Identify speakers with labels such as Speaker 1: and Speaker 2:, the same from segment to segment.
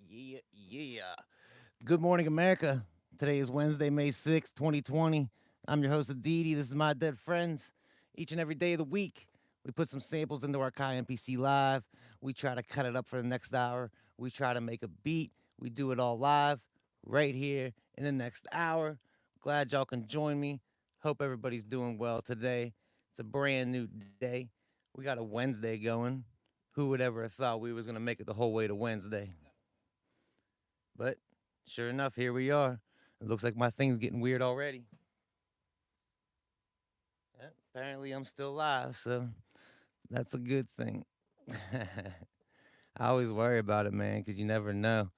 Speaker 1: Yeah. Good morning, America. Today is Wednesday, May 6th, 2020. I'm your host, Aditi. This is My Dead Friends. Each and every day of the week, we put some samples into our AKAI MPC live. We try to cut it up for the next hour. We try to make a beat. We do it all live right here in the next hour. Glad y'all can join me. Hope everybody's doing well today. It's a brand new day. We got a Wednesday going. Who would ever have thought we was gonna make it the whole way to Wednesday? But sure enough, here we are. It looks like my thing's getting weird already. Yeah, apparently, I'm still alive, so that's a good thing. I always worry about it, man, because you never know.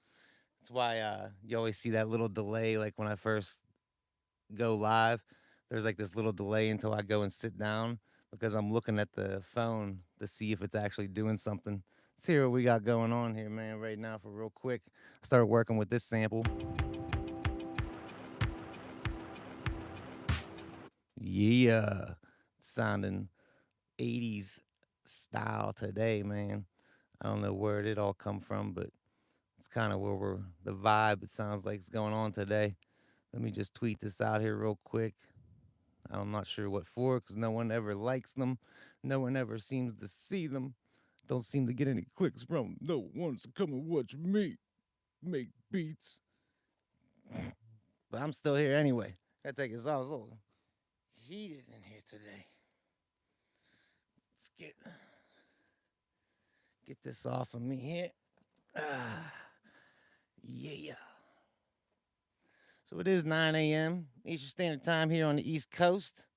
Speaker 1: That's why you always see that little delay, like when I first go live. There's like this little delay until I go and sit down because I'm looking at the phone to see if it's actually doing something. Let's hear what we got going on here, man, right now for real quick. I started working with this sample. Yeah, sounding 80s style today, man. I don't know where it all come from, but it's kind of where the vibe it sounds like is going on today. Let me just tweet this out here real quick. I'm not sure what for because no one ever likes them. No one ever seems to see them. Don't seem to get any clicks from no one's to come and watch me make beats. But I'm still here anyway. Gotta take this off. It's a little heated in here today. Let's get this off of me here. Ah, yeah. So it is 9 a.m. Eastern Standard Time here on the East Coast.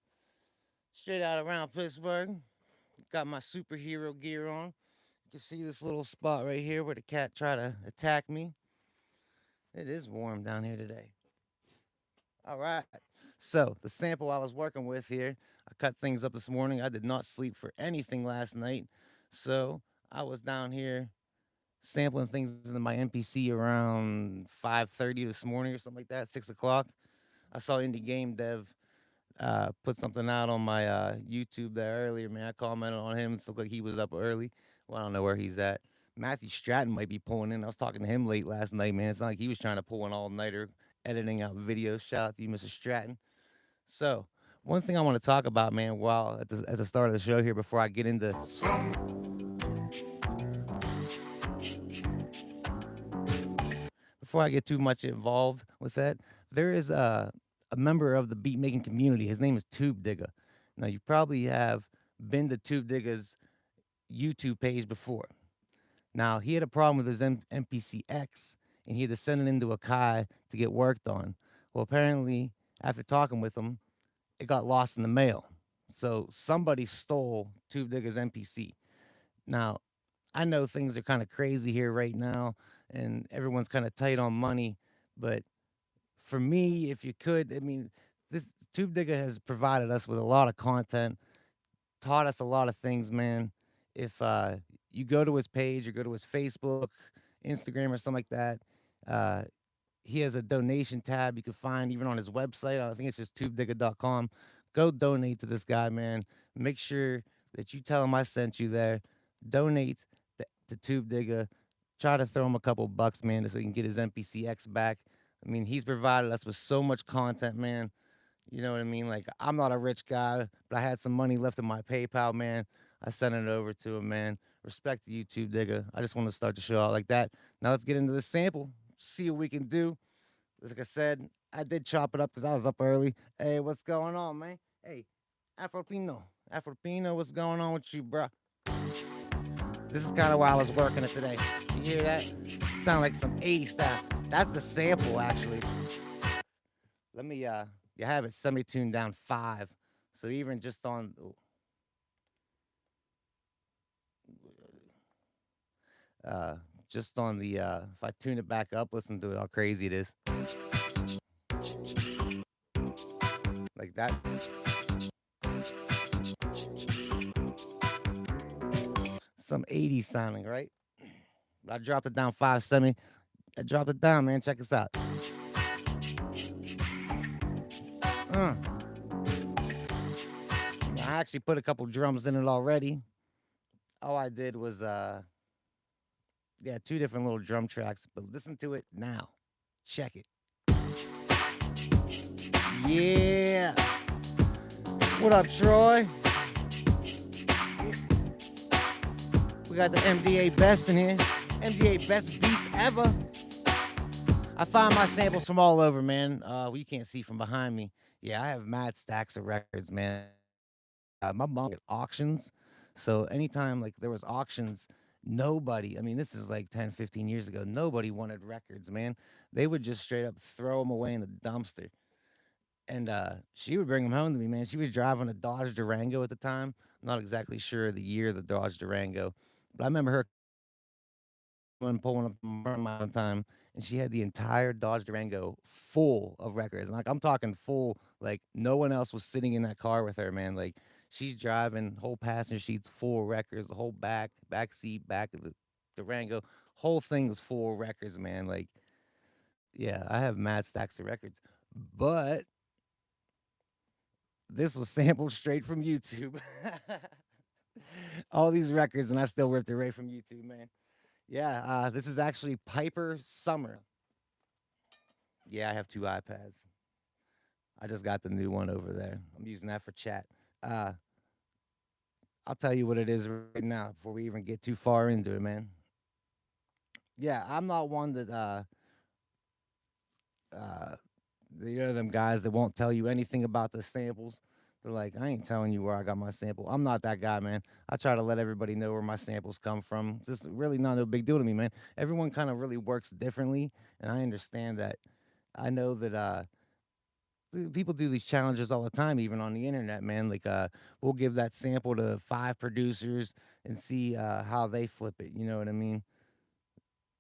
Speaker 1: Straight out around Pittsburgh. Got my superhero gear on. You can see this little spot right here where the cat tried to attack me. It is warm down here today. All right. So the sample I was working with here, I cut things up this morning. I did not sleep for anything last night. So I was down here sampling things into my MPC around 5:30 this morning or something like that, 6 o'clock. I saw Indie Game Dev put something out on my YouTube there earlier, man. I commented on him. It looked like he was up early. Well, I don't know where he's at. Matthew Stratton might be pulling in. I was talking to him late last night, man. It's not like he was trying to pull an all-nighter editing out videos. Shout out to you, Mr. Stratton. So, one thing I want to talk about, man, while at the start of the show here, before I get into before I get too much involved with that, there is a member of the beat making community. His name is Tube Digger. Now, you probably have been to Tube Digger's YouTube page before. Now, he had a problem with his MPCX, and he had to send it into Akai to get worked on. Well, apparently, after talking with him, it got lost in the mail. So somebody stole Tube Digger's MPC. Now, I know things are kind of crazy here right now, and everyone's kind of tight on money. But for me, if you could, I mean, this Tube Digger has provided us with a lot of content, taught us a lot of things, man. If you go to his page or go to his Facebook, Instagram, or something like that, uh, he has a donation tab you can find even on his website. I think it's just tubedigger.com. Go donate to this guy, man. Make sure that you tell him I sent you there. Donate to Tube Digger. Try to throw him a couple bucks, man, so he can get his MPCX back. I mean, he's provided us with so much content, man. You know what I mean? Like, I'm not a rich guy, but I had some money left in my PayPal, man. I sent it over to him, man. Respect to you, Tube Digger. I just want to start the show out like that. Now let's get into the sample. See what we can do. Like I said, I did chop it up because I was up early. Hey, what's going on, man? Hey, Afropino. Afropino, what's going on with you, bro? This is kind of why I was working it today. You hear that? Sound like some 80s style. That's the sample, actually. Let me, you have it semi-tuned down 5. So even just on, uh, just on the, if I tune it back up, listen to it, how crazy it is. Like that. Some 80s sounding, right? I dropped it down 5 semi. I dropped it down, man. Check this out. I actually put a couple drums in it already. All I did was Yeah, two different little drum tracks, but listen to it now. Check it. Yeah. What up, Troy? We got the MDA best in here. MDA best beats ever. I find my samples from all over, man. Well, you can't see from behind me. Yeah, I have mad stacks of records, man. My mom at auctions. So anytime like there was auctions, nobody, I mean, this is like 10, 15 years ago, nobody wanted records, man. They would just straight up throw them away in the dumpster. And she would bring them home to me, man. She was driving a Dodge Durango at the time. I'm not exactly sure the year of the Dodge Durango, but I remember her when pulling up from my one time, and she had the entire Dodge Durango full of records. And like I'm talking full, like no one else was sitting in that car with her, man. Like she's driving, whole passenger seats full of records, the whole back seat, back of the Durango, whole thing was full of records, man. Like yeah, I have mad stacks of records, but this was sampled straight from YouTube. All these records, and I still ripped it right from YouTube, man. Yeah, this is actually Piper Summer. Yeah, I have two iPads. I just got the new one over there. I'm using that for chat. Uh, I'll tell you what it is right now before we even get too far into it, man. Yeah, I'm not one that uh, you know them guys that won't tell you anything about the samples. They're like, I ain't telling you where I got my sample. I'm not that guy, man. I try to let everybody know where my samples come from. It's just really not a big deal to me, man. Everyone kind of really works differently, and I understand that. I know that people do these challenges all the time, even on the internet, man. Like, we'll give that sample to 5 producers and see how they flip it. You know what I mean?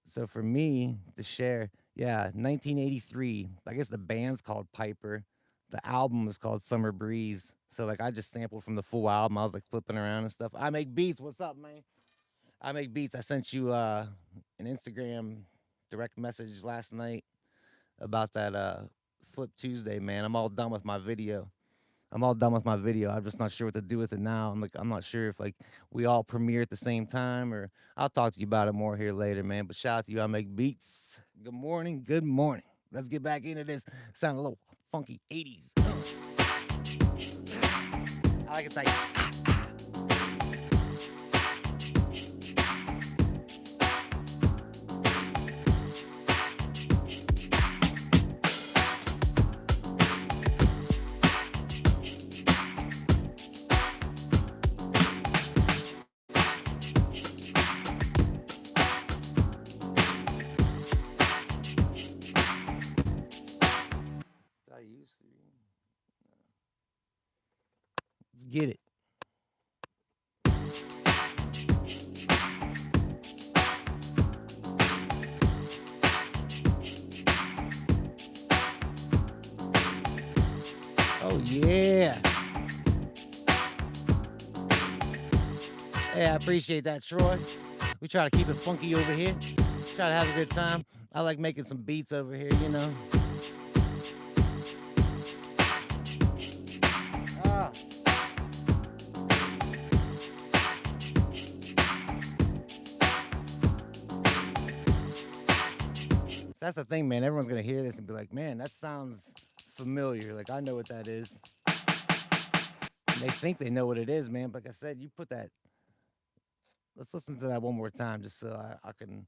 Speaker 1: So for me to share, yeah, 1983. I guess the band's called Piper. The album is called Summer Breeze. So like, I just sampled from the full album. I was like flipping around and stuff. I make beats. What's up, man? I make beats. I sent you an Instagram direct message last night about that Flip Tuesday, man. I'm all done with my video. I'm just not sure what to do with it now. I'm not sure if like we all premiere at the same time or I'll talk to you about it more here later, man. But shout out to you. I make beats. Good morning. Good morning. Let's get back into this. Sound a little funky 80s. I like it like I used to. Let's get it. Oh yeah. Hey, I appreciate that, Troy. We try to keep it funky over here. Try to have a good time. I like making some beats over here, you know. Ah. So that's the thing, man. Everyone's gonna hear this and be like, "Man, that sounds familiar. Like I know what that is." And they think they know what it is, man. But like I said, you put that. Let's listen to that one more time, just so I can.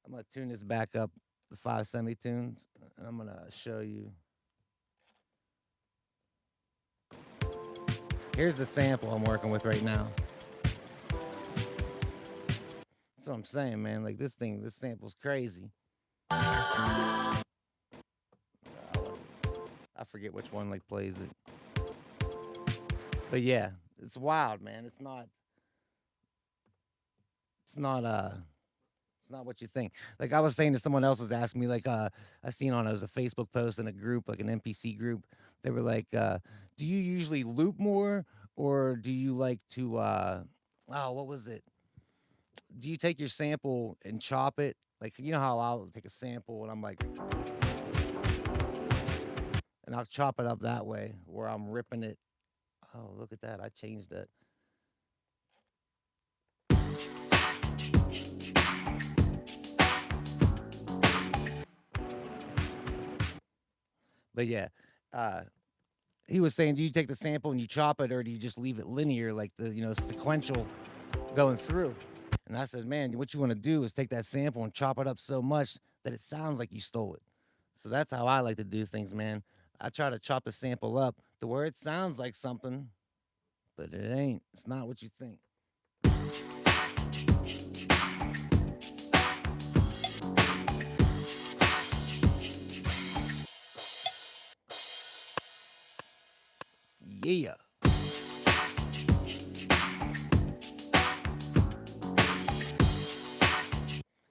Speaker 1: I'm gonna tune this back up, the 5 semitunes, and I'm gonna show you. Here's the sample I'm working with right now. That's what I'm saying, man. Like this sample's crazy. I forget which one like plays it. But yeah, it's wild, man. It's not what you think. Like I was saying to someone else was asking me, like, I seen on it was a Facebook post in a group, like an NPC group. They were like, do you usually loop more or do you like to oh, what was it? Do you take your sample and chop it? Like, you know how I'll take a sample and I'm like, and I'll chop it up that way where I'm ripping it. Oh, look at that. I changed that. But yeah, uh, he was saying, do you take the sample and you chop it, or do you just leave it linear, like the sequential going through? And I says, man, what you want to do is take that sample and chop it up so much that it sounds like you stole it. So that's how I like to do things, man. I try to chop the sample up to where it sounds like something, but it ain't. It's not what you think. Yeah.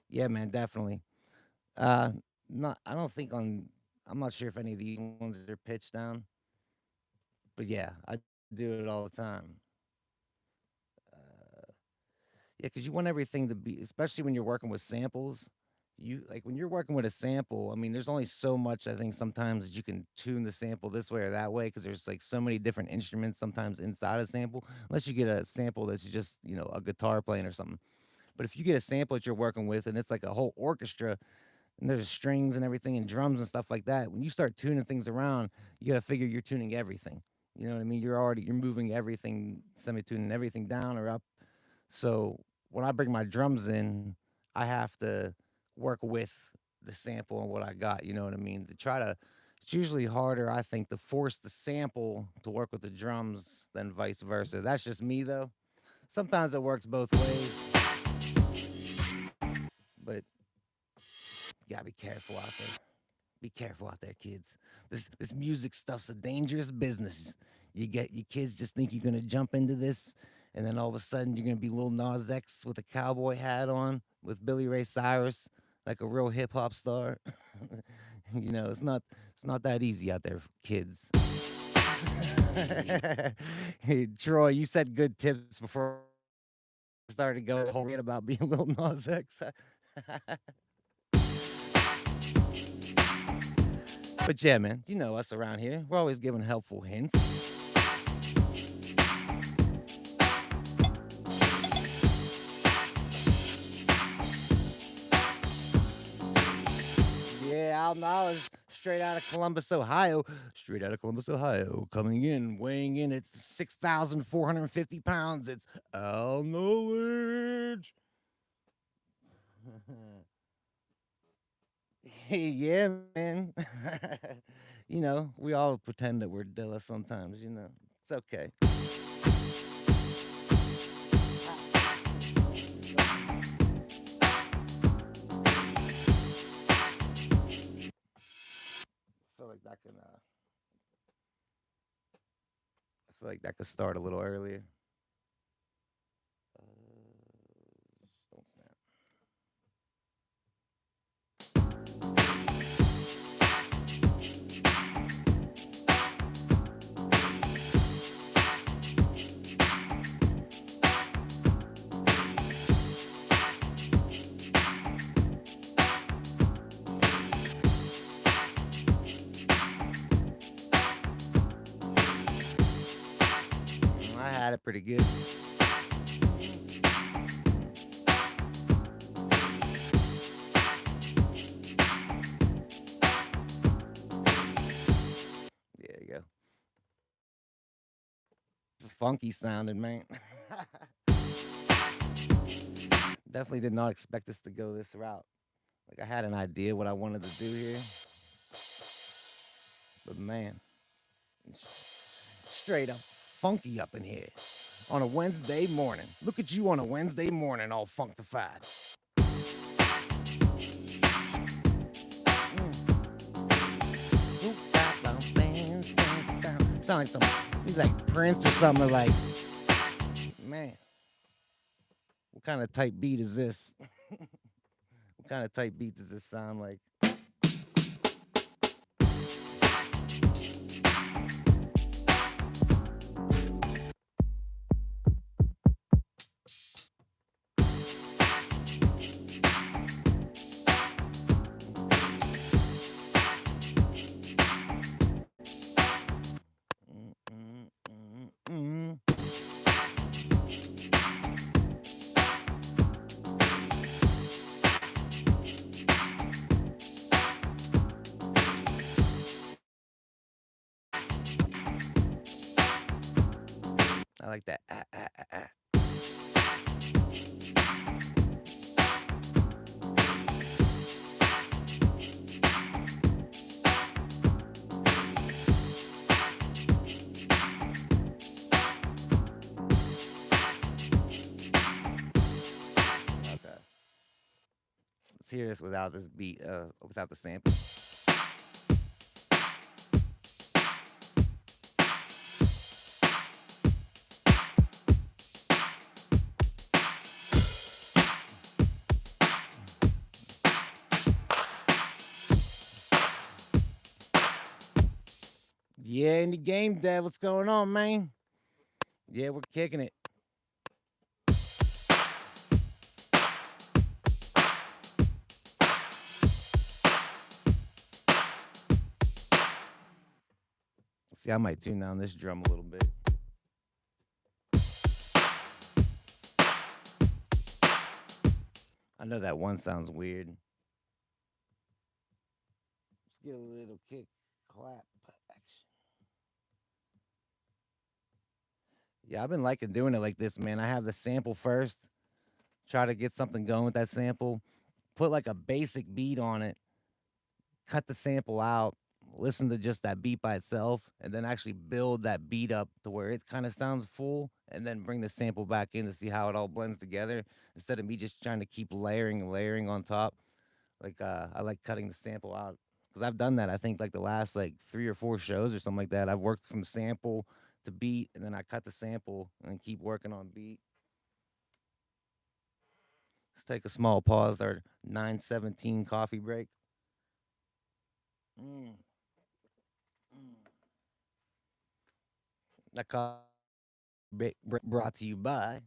Speaker 1: Yeah, man, definitely. Uh, not. I don't think on. I'm not sure if any of these ones are pitched down, but yeah, I do it all the time. Uh, yeah, because you want everything to be, especially when you're working with samples. You like when you're working with a sample. I mean, there's only so much I think sometimes that you can tune the sample this way or that way because there's like so many different instruments sometimes inside a sample. Unless you get a sample that's just a guitar playing or something. But if you get a sample that you're working with and it's like a whole orchestra and there's strings and everything and drums and stuff like that, when you start tuning things around, you got to figure you're tuning everything. You know what I mean? You're moving everything, semi-tuning everything down or up. So when I bring my drums in, I have to work with the sample and what I got. You know what I mean? To try to, it's usually harder, I think, to force the sample to work with the drums than vice versa. That's just me though. Sometimes it works both ways, but you gotta be careful out there. Be careful out there, kids. This music stuff's a dangerous business. You get your kids just think you're gonna jump into this, and then all of a sudden you're gonna be Lil Nas X with a cowboy hat on with Billy Ray Cyrus, like a real hip hop star. It's not that easy out there, kids. Hey, Troy, you said good tips before I started going whole rant about being Lil Nas X. But yeah, man, you know us around here. We're always giving helpful hints. Yeah, Al Knowledge, straight out of Columbus, Ohio. Straight out of Columbus, Ohio. Coming in, weighing in at 6,450 pounds. It's Al Knowledge. Yeah, man. We all pretend that we're Dilla sometimes. It's okay. I feel like that can I feel like that could start a little earlier. Don't snap. I had it pretty good. There you go. It's funky sounding, man. Definitely did not expect this to go this route. Like I had an idea what I wanted to do here, but man, it's straight up funky up in here on a Wednesday morning. Look at you on a Wednesday morning, all funkified. Sound like some, he's like Prince or something. Like, man, what kind of type beat is this? What kind of type beat does this sound like? Mm. I like that. Okay. Let's hear this without this beat, without the sample. Yeah, in the game, Dad. What's going on, man? Yeah, we're kicking it. See, I might tune down this drum a little bit. I know that one sounds weird. Let's get a little kick, clap, action. Yeah, I've been liking doing it like this, man. I have the sample first, try to get something going with that sample, put like a basic beat on it, cut the sample out, listen to just that beat by itself, and then actually build that beat up to where it kind of sounds full, and then bring the sample back in to see how it all blends together instead of me just trying to keep layering and layering on top. Like I like cutting the sample out because I've done that. I think like the last like 3 or 4 shows or something like that. I've worked from sample to beat, and then I cut the sample and keep working on beat. Let's take a small pause. Our 9:17 coffee break. Mm. Mm. That coffee break brought to you by.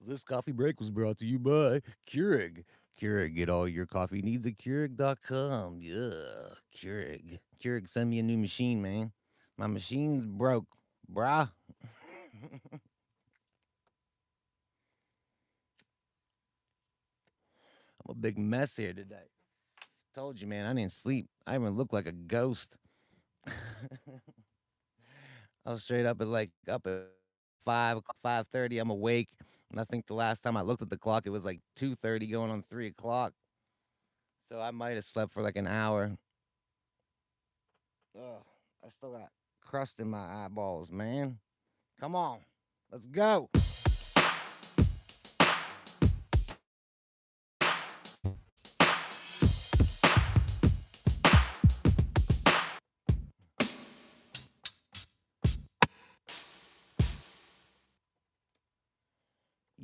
Speaker 1: This coffee break was brought to you by Keurig. Keurig, get all your coffee needs at Keurig.com. Yeah, Keurig. Keurig, send me a new machine, man. My machine's broke, brah. I'm a big mess here today. Told you, man, I didn't sleep. I even look like a ghost. I was straight up at like up at 5:30. I'm awake, and I think the last time I looked at the clock, it was like 2:30, going on 3 o'clock. So I might have slept for like an hour. Ugh, I still got crust in my eyeballs, man. Come on, let's go.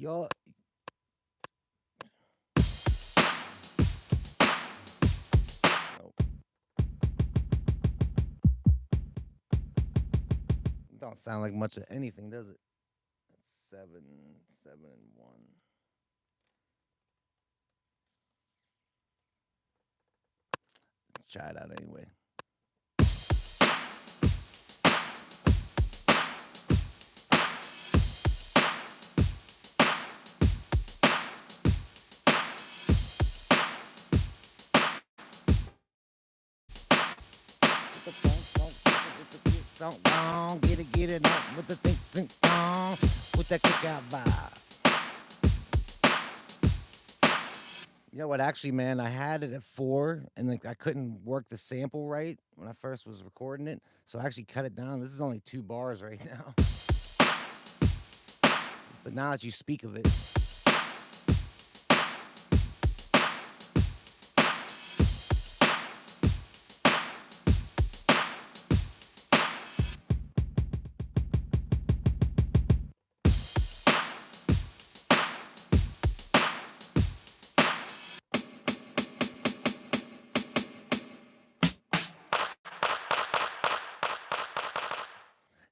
Speaker 1: Y'all, oh, don't sound like much of anything, does it? It's 7, 7, and 1. Try it out anyway. Don't get it up with the think song with that kick out vibe. You know what? Actually, man, I had it at 4, and like I couldn't work the sample right when I first was recording it, so I actually cut it down. This is only 2 bars right now. But now that you speak of it,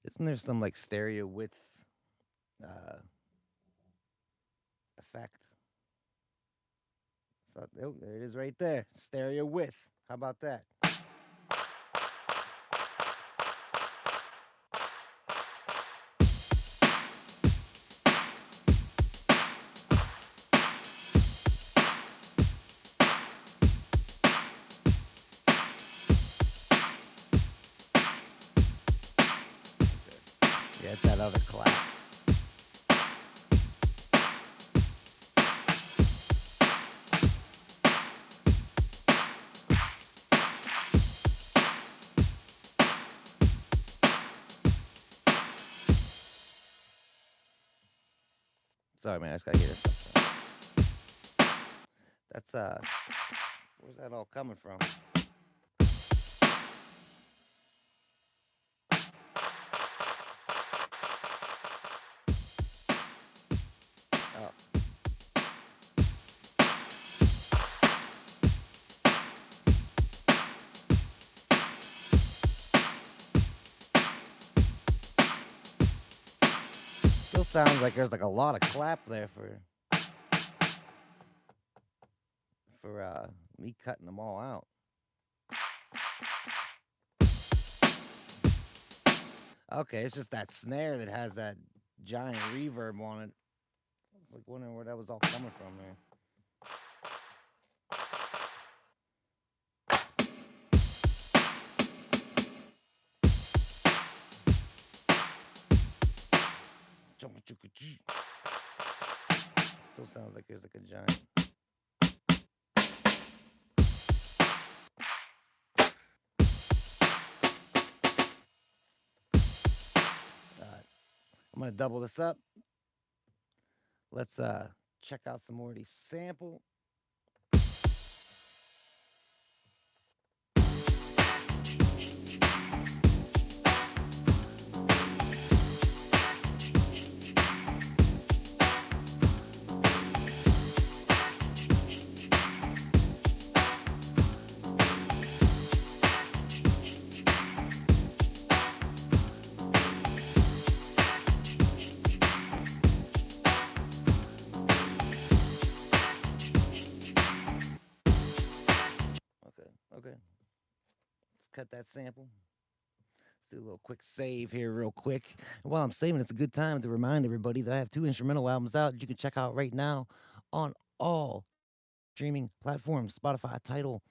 Speaker 1: isn't there some like stereo width uh, effect? Oh, there it is right there. Stereo width. How about that? Yeah, it's that other clap. Sorry, man. I just gotta get this. That's where's that all coming from? Oh. Still sounds like there's like a lot of clap there for me cutting them all out. Okay, it's just that snare that has that giant reverb on it. I was like wondering where that was all coming from there. Still sounds like there's like a giant. Alright. I'm gonna double this up. Let's check out some more of these sample. Okay. Let's cut that sample. Let's do a little quick save here, real quick. And while I'm saving, it's a good time to remind everybody that I have 2 instrumental albums out that you can check out right now on all streaming platforms. Spotify, Tidal,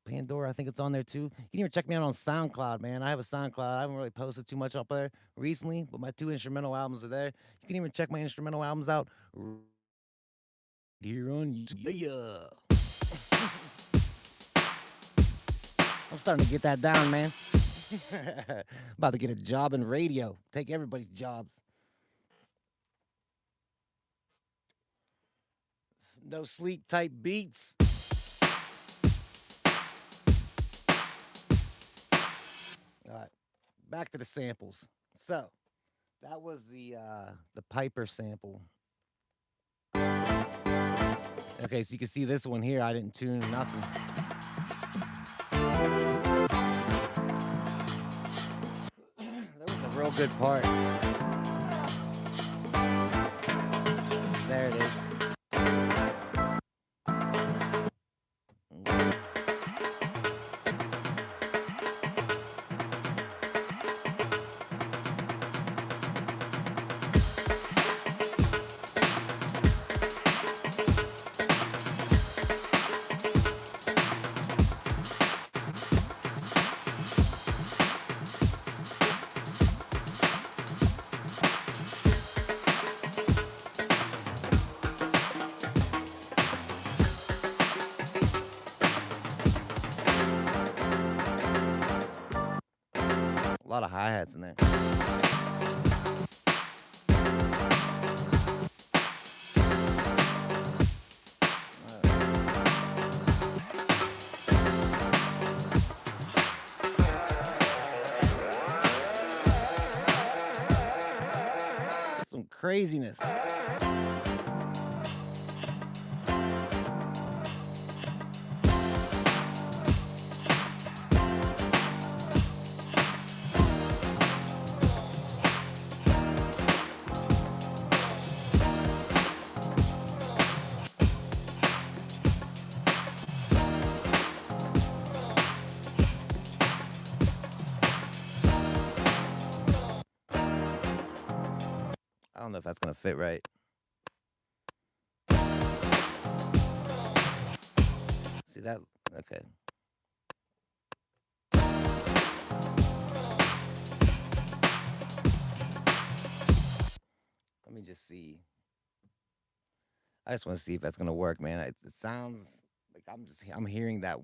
Speaker 1: Pandora, I think it's on there too. You can even check me out on SoundCloud, man. I have a SoundCloud. I haven't really posted too much up there recently, but my 2 instrumental albums are there. You can even check my instrumental albums out here on YouTube. Yeah. I'm starting to get that down, man. About to get a job in radio. Take everybody's jobs. No sleep type beats. All right, back to the samples. So that was the Piper sample. Okay, so you can see this one here. I didn't tune nothing. There was a real good part. There it is. A lot of hi-hats in there. Some craziness. I don't know if that's gonna fit right. See that? Okay. Let me just see. I just want to see if that's gonna work, man. It sounds like I'm hearing that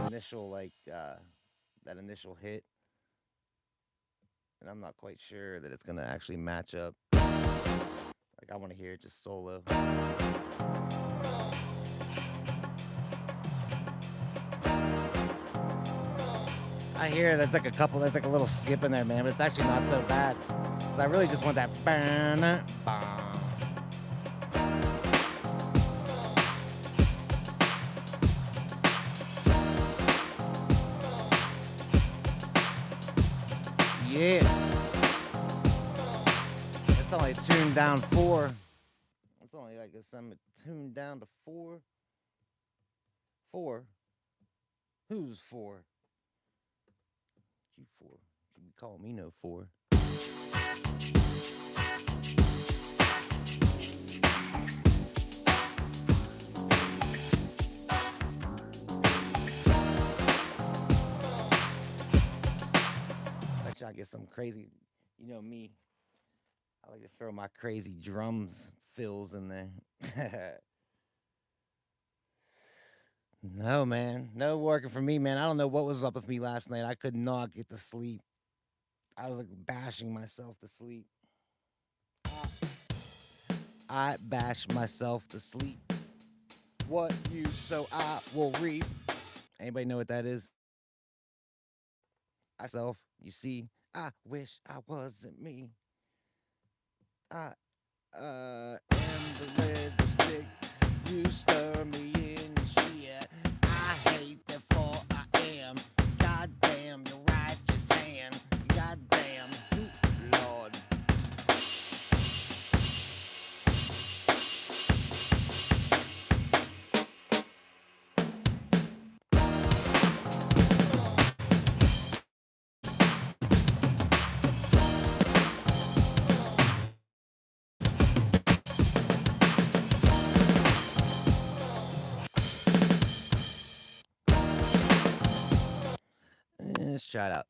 Speaker 1: initial that initial hit, and I'm not quite sure that it's gonna actually match up. Like I want to hear it just solo. I hear there's like a couple, there's like a little skip in there, man, but it's actually not so bad. Cause I really just want that. Yeah. It's only tuned down 4. It's only like I'm tuned down to 4. 4. Who's 4? You 4. You call me no 4. Bet you I get some crazy, you know me. I like to throw my crazy drums fills in there. No, man. No working for me, man. I don't know what was up with me last night. I could not get to sleep. I was like bashing myself to sleep. I bash myself to sleep. What you sow, I will reap. Anybody know what that is? I self, you see, I wish I wasn't me. I am the lipstick. You stir me in shit. I hate therefore I am. Goddamn your righteous hand. Goddamn, Lord. Let's try it out.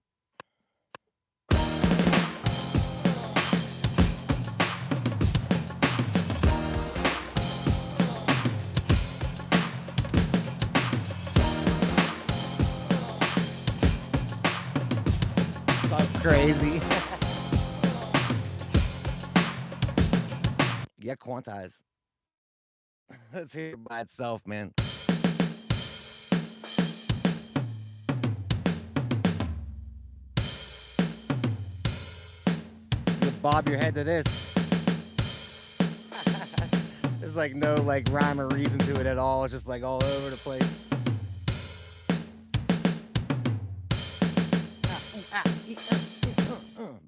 Speaker 1: Sounds crazy. Yeah, quantize. Let's hear it by itself, man. You bob your head to this. There's like no like rhyme or reason to it at all. It's just like all over the place.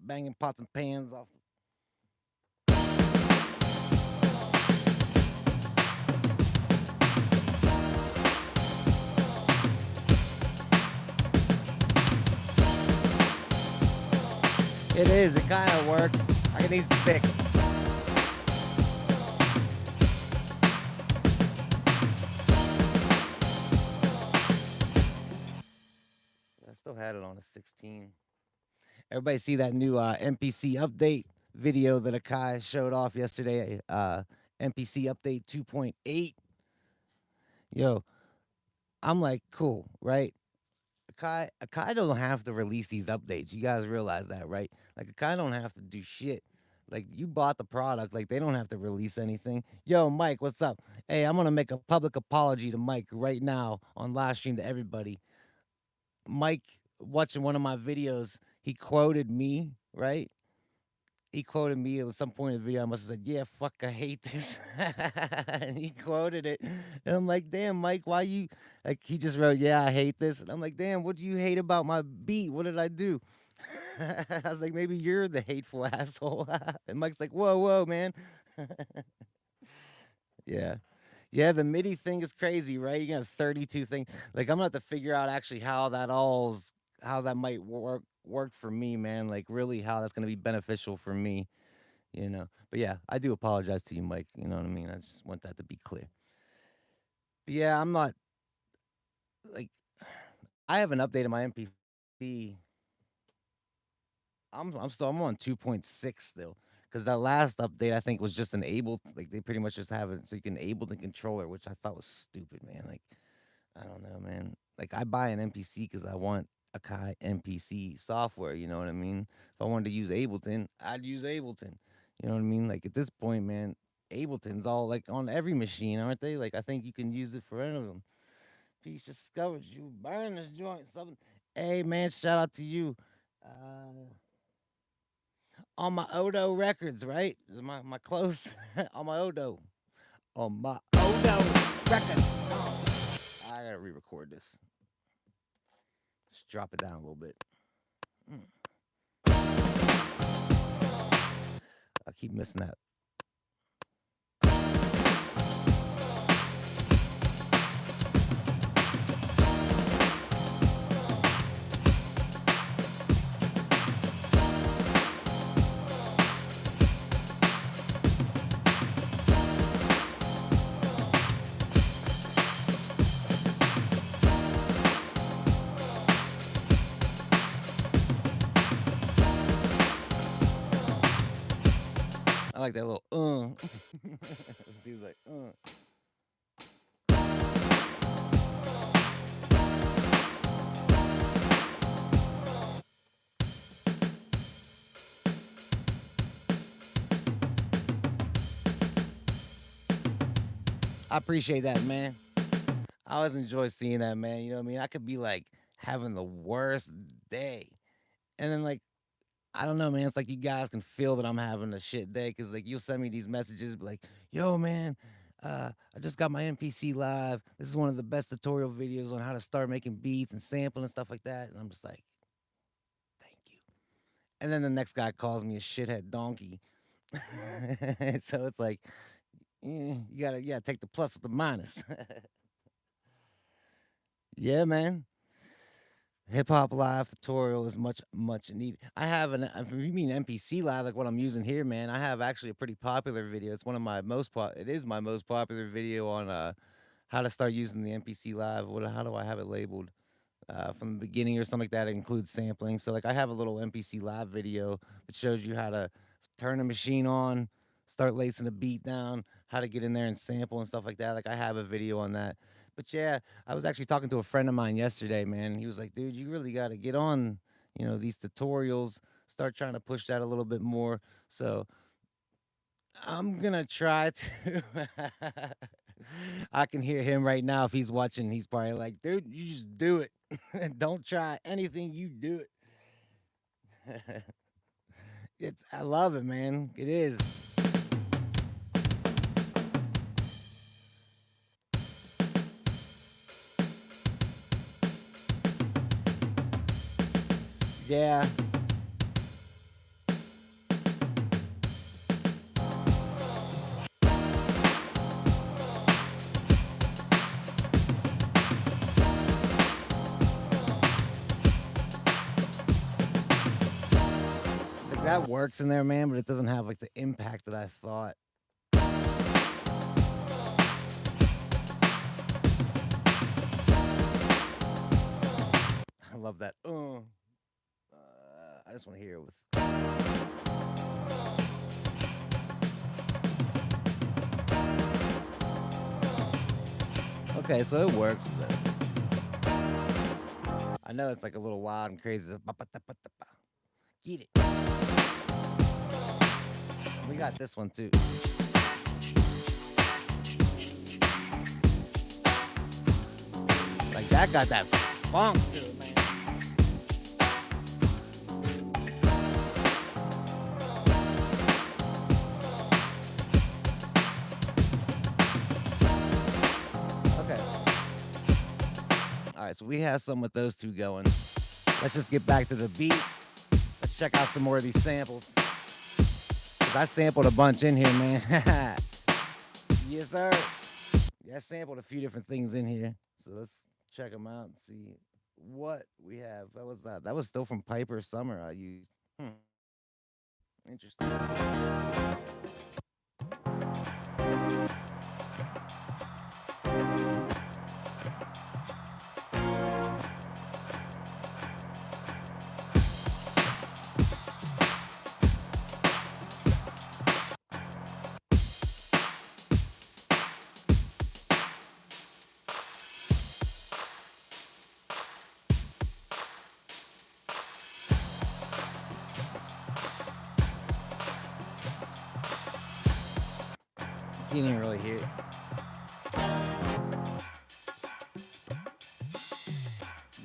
Speaker 1: Banging pots and pans off. It is. It kind of works. I can need fixed. I still had it on a 16. Everybody see that new MPC update video that AKAI showed off yesterday? MPC update 2.8. Yo, I'm like, cool, right? Akai don't have to release these updates. You guys realize that, right? Like Akai don't have to do shit. Like you bought the product, like they don't have to release anything. Yo, Mike, what's up? Hey, I'm gonna make a public apology to Mike right now on live stream to everybody. Mike watching one of my videos, he quoted me, right? He quoted me at some point in the video. I must have said, "Yeah, fuck, I hate this," and he quoted it. And I'm like, "Damn, Mike, why you?" Like he just wrote, "Yeah, I hate this," and I'm like, "Damn, what do you hate about my beat? What did I do?" I was like, "Maybe you're the hateful asshole." And Mike's like, "Whoa, whoa, man." Yeah. Yeah, the MIDI thing is crazy, right? You got 32 things. Like I'm gonna have to figure out actually how that might work for me, man. Like really how that's gonna be beneficial for me, you know. But yeah, I do apologize to you, Mike. You know what I mean? I just want that to be clear. But yeah, I'm not like I haven't updated my MPC. I'm on 2.6 still. Because that last update I think was just enabled, like they pretty much just have it so you can enable the controller, which I thought was stupid, man. Like I don't know, man. Like I buy an MPC because I want Akai MPC software. You know what I mean? If I wanted to use Ableton, I'd use Ableton. You know what I mean? Like at this point, man, Ableton's all like on every machine, aren't they? Like I think you can use it for any of them. Peace discovered you burn this joint. Something. Hey man, shout out to you. Uh, on my Odo records, right? Is my close on my Odo. On my Odo records. I gotta re-record this. Just drop it down a little bit. Mm. I keep missing that. I like that little Dude's like I appreciate that, man. I always enjoy seeing that, man. You know what I mean? I could be like having the worst day. And then like I don't know, man. It's like you guys can feel that I'm having a shit day because like you'll send me these messages be like, "Yo, man, I just got my MPC live. This is one of the best tutorial videos on how to start making beats and sampling and stuff like that." And I'm just like, "Thank you." And then the next guy calls me a shithead donkey. So it's like, you gotta take the plus with the minus. Yeah, man. Hip hop live tutorial is much needed. I have if you mean MPC live, like what I'm using here, man, I have actually a pretty popular video. It's one of my it is my most popular video on how to start using the MPC live. How do I have it labeled? From the beginning or something like that. It includes sampling. So like I have a little MPC live video that shows you how to turn a machine on, start lacing a beat down, how to get in there and sample and stuff like that. Like I have a video on that. But yeah, I was actually talking to a friend of mine yesterday, man. He was like, dude, you really got to get on, these tutorials, start trying to push that a little bit more. So I'm gonna try to. I can hear him right now. If he's watching, he's probably like, "Dude, you just do it. Don't try anything. You do it." I love it, man. It is. Yeah. Like that works in there, man, but it doesn't have like the impact that I thought. I love that. I just want to hear it with. Okay, so it works. I know it's like a little wild and crazy. Get it. We got this one too. Like that got that funk to it, man. Okay. All right, so we have some with those two going. Let's just get back to the beat. Let's check out some more of these samples. 'Cause I sampled a bunch in here, man. Yes, sir. Yeah, I sampled a few different things in here. So let's check them out and see what we have. That was still from Piper Summer I used. Interesting. You didn't really hear it.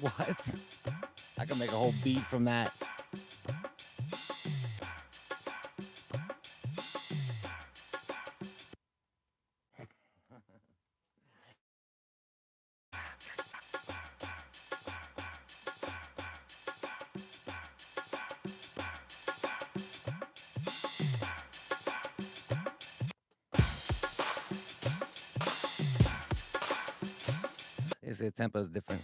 Speaker 1: What? I can make a whole beat from that. It's the tempo's different.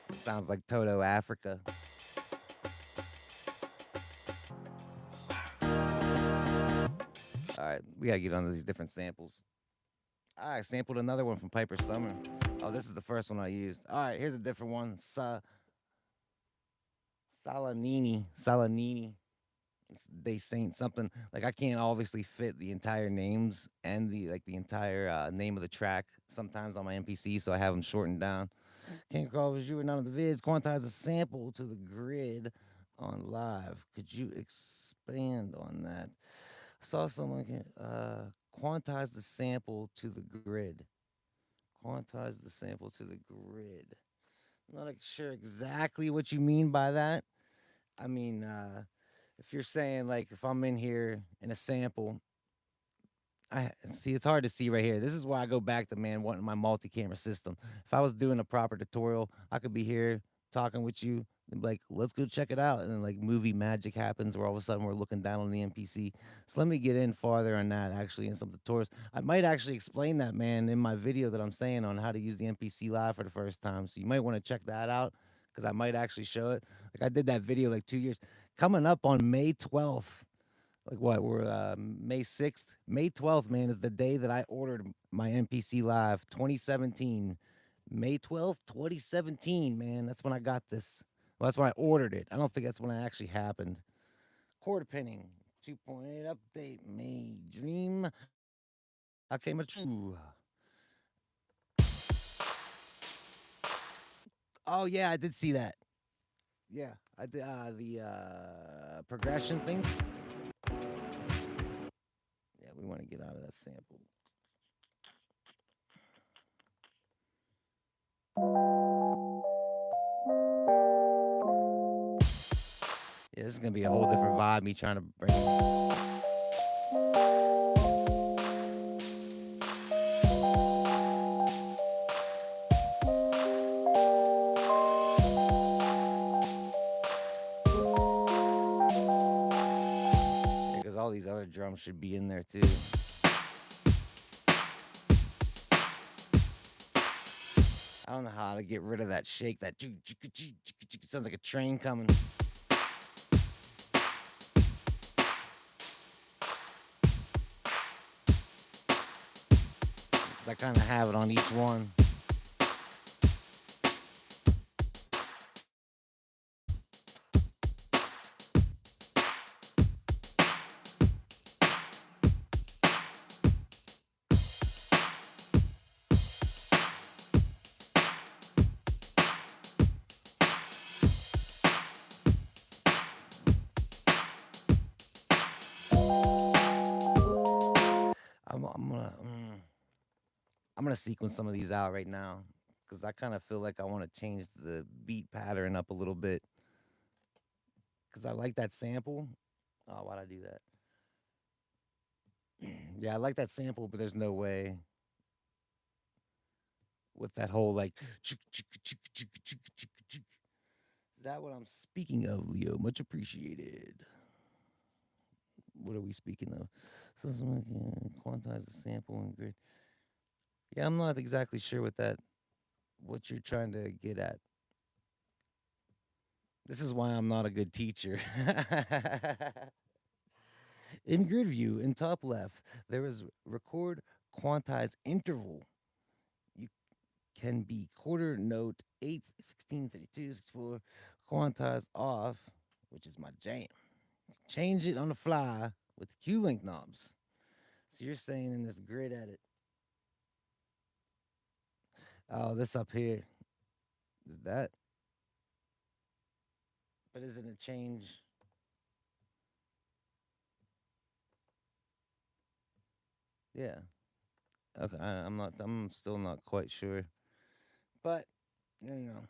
Speaker 1: It sounds like Toto Africa. All right, we gotta get onto these different samples. I sampled another one from Piper Summer. Oh, this is the first one I used. All right, here's a different one. Salanini. Salanini. They saying something like I can't obviously fit the entire names and the entire name of the track sometimes on my MPC, so I have them shortened down. Can't recall if you were none of the vids. Quantize a sample to the grid on live. Could you expand on that? I saw someone quantize the sample to the grid. Quantize the sample to the grid. I'm not sure exactly what you mean by that. I mean, if you're saying like if I'm in here in a sample, I see it's hard to see right here. This is why I go back to man wanting my multi-camera system. If I was doing a proper tutorial, I could be here talking with you and be like, let's go check it out. And then like movie magic happens where all of a sudden we're looking down on the NPC. So let me get in farther on that actually in some tutorials. I might actually explain that man in my video that I'm saying on how to use the NPC live for the first time. So you might want to check that out because I might actually show it. Like I did that video like 2 years coming up on May 12th. Like what? We're May 6th. May 12th, man, is the day that I ordered my MPC Live 2017. May 12th, 2017, man. That's when I got this. Well, that's when I ordered it. I don't think that's when it actually happened. Quarter pinning. 2.8 update. May Dream. AKAI MPC. Oh yeah, I did see that. Yeah, I did the progression thing. Yeah, we want to get out of that sample. Yeah, this is gonna be a whole different vibe. Me trying to bring. Because all these other drums should be in there too. I don't know how to get rid of that shake. That sounds like a train coming. I kind of have it on each one. I'm gonna sequence some of these out right now because I kind of feel like I want to change the beat pattern up a little bit because I like that sample. Oh, why'd I do that? Yeah, I like that sample, but there's no way with that whole like. Is that what I'm speaking of, Leo? Much appreciated. What are we speaking of? So someone can quantize the sample and grid. Yeah, I'm not exactly sure what you're trying to get at. This is why I'm not a good teacher. In grid view, in top left, there is record quantize interval. You can be quarter note 8, 16, 32, 64, quantize off, which is my jam. Change it on the fly with the Q link knobs. So you're saying in this grid edit, oh, this up here is that, but isn't it change? Yeah. Okay. I'm not. I'm still not quite sure, but you know,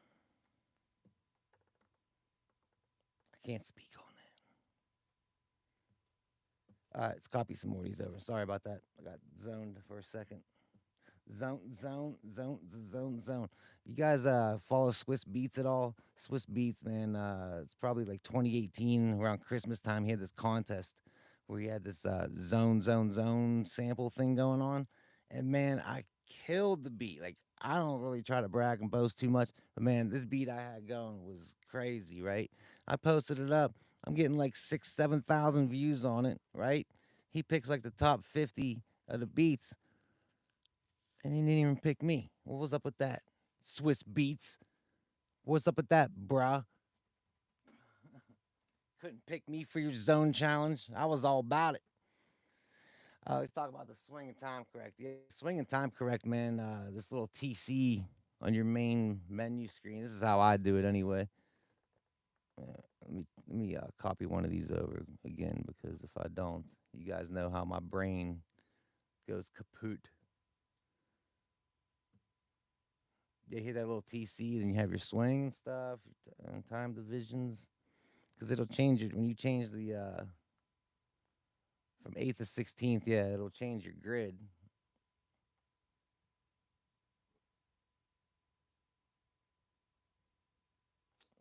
Speaker 1: I can't speak on that. All right, let's copy some more of these over. Sorry about that. I got zoned for a second. Zone. You guys follow Swiss Beats at all? Swiss Beats, man. It's probably like 2018 around Christmas time. He had this contest where he had this zone sample thing going on, and man, I killed the beat. Like I don't really try to brag and boast too much, but man, this beat I had going was crazy, right? I posted it up. I'm getting like 7,000 views on it, right? He picks like the top 50 of the beats and he didn't even pick me. What was up with that? Swiss Beats. What's up with that, bruh? Couldn't pick me for your zone challenge. I was all about it. Let's talk about the swing and time correct. Yeah, swing and time correct, man. This little TC on your main menu screen. This is how I do it anyway. Let me copy one of these over again because if I don't, you guys know how my brain goes kaput. You hear that little TC, then you have your swing and stuff, and time divisions, because it'll change it when you change the from 8th to 16th. Yeah, it'll change your grid.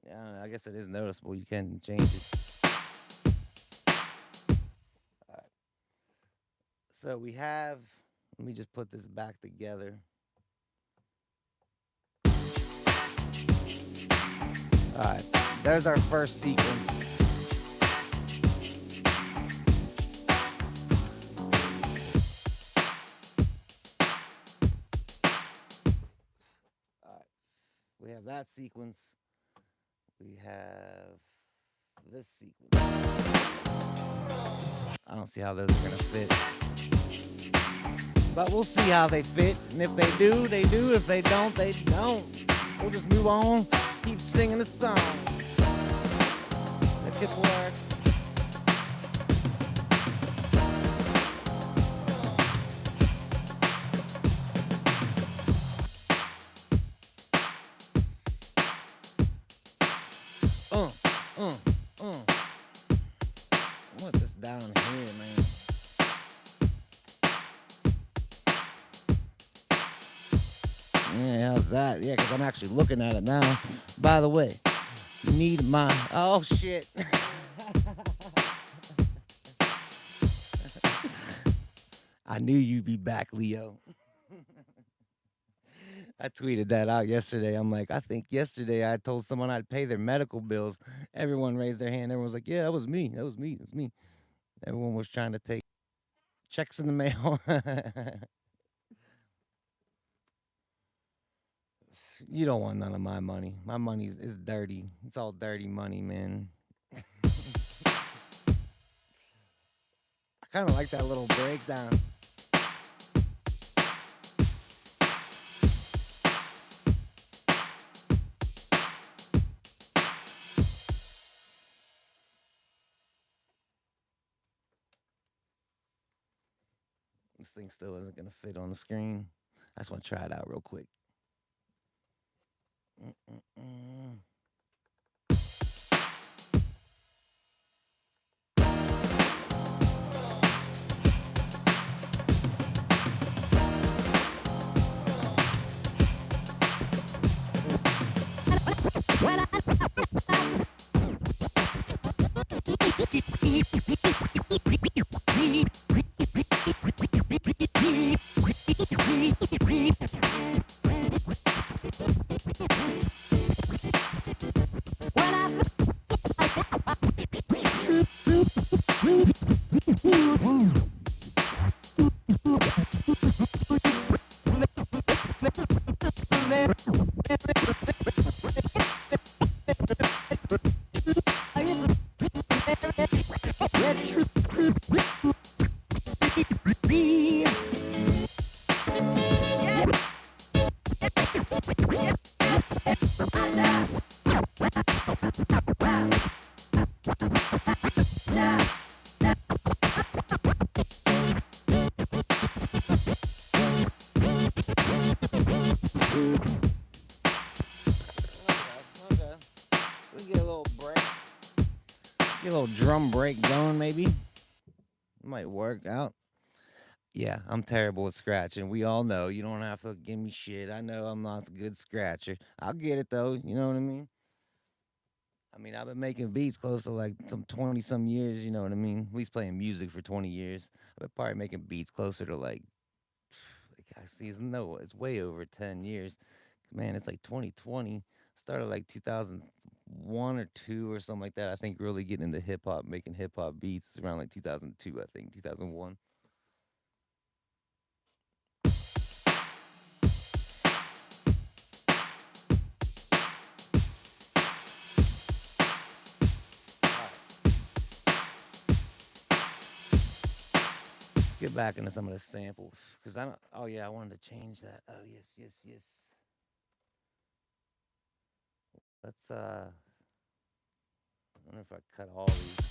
Speaker 1: Yeah, I don't know, I guess it is noticeable. You can change it. All right. So we have. Let me just put this back together. All right. There's our first sequence. All right. We have that sequence. We have this sequence. I don't see how those are gonna fit. But we'll see how they fit. And if they do, they do. If they don't, they don't. We'll just move on. Keep singing the song. That could work. I want this down here, man. Yeah, how's that? Yeah, because I'm actually looking at it now. By the way, you need my... Oh, shit. I knew you'd be back, Leo. I tweeted that out yesterday. I'm like, I think yesterday I told someone I'd pay their medical bills. Everyone raised their hand. Everyone was like, yeah, that was me. That was me. That's me. Everyone was trying to take checks in the mail. You don't want none of my money. My money is dirty. It's all dirty money, man. I kind of like that little breakdown. This thing still isn't going to fit on the screen. I just want to try it out real quick. Get a little drum break going, maybe. Might work out. Yeah, I'm terrible at scratching. We all know. You don't have to give me shit. I know I'm not a good scratcher. I'll get it though. You know what I mean? I've been making beats close to like some 20 some years. You know what I mean? At least playing music for 20 years. I've been probably making beats closer to like I see, it's way over 10 years. Man, it's like 2020. Started like 2001 or two or something like that. I think really getting into hip hop, making hip hop beats around like 2002. I think 2001. Get back into some of the samples because I don't. Oh yeah, I wanted to change that. Oh yes, yes, yes. Let's. I wonder if I cut all these.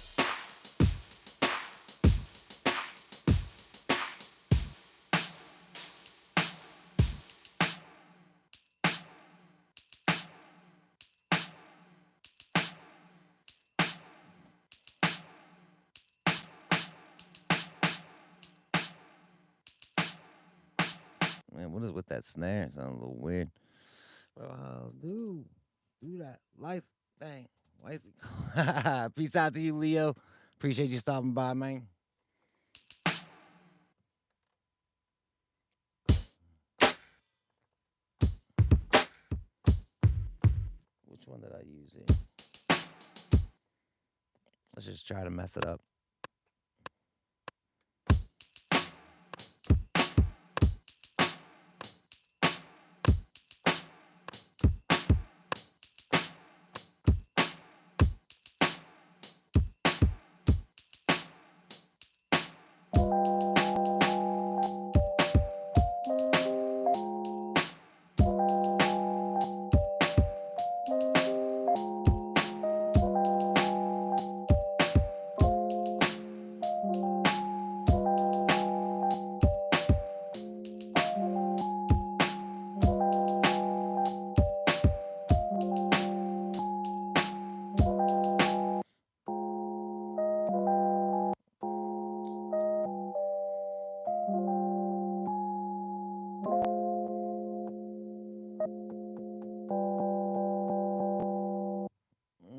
Speaker 1: Man, what is with that snare? It sounds a little weird. Well, I'll do that life thing, wifey. Peace out to you, Leo. Appreciate you stopping by, man. Which one did I use here? Let's just try to mess it up.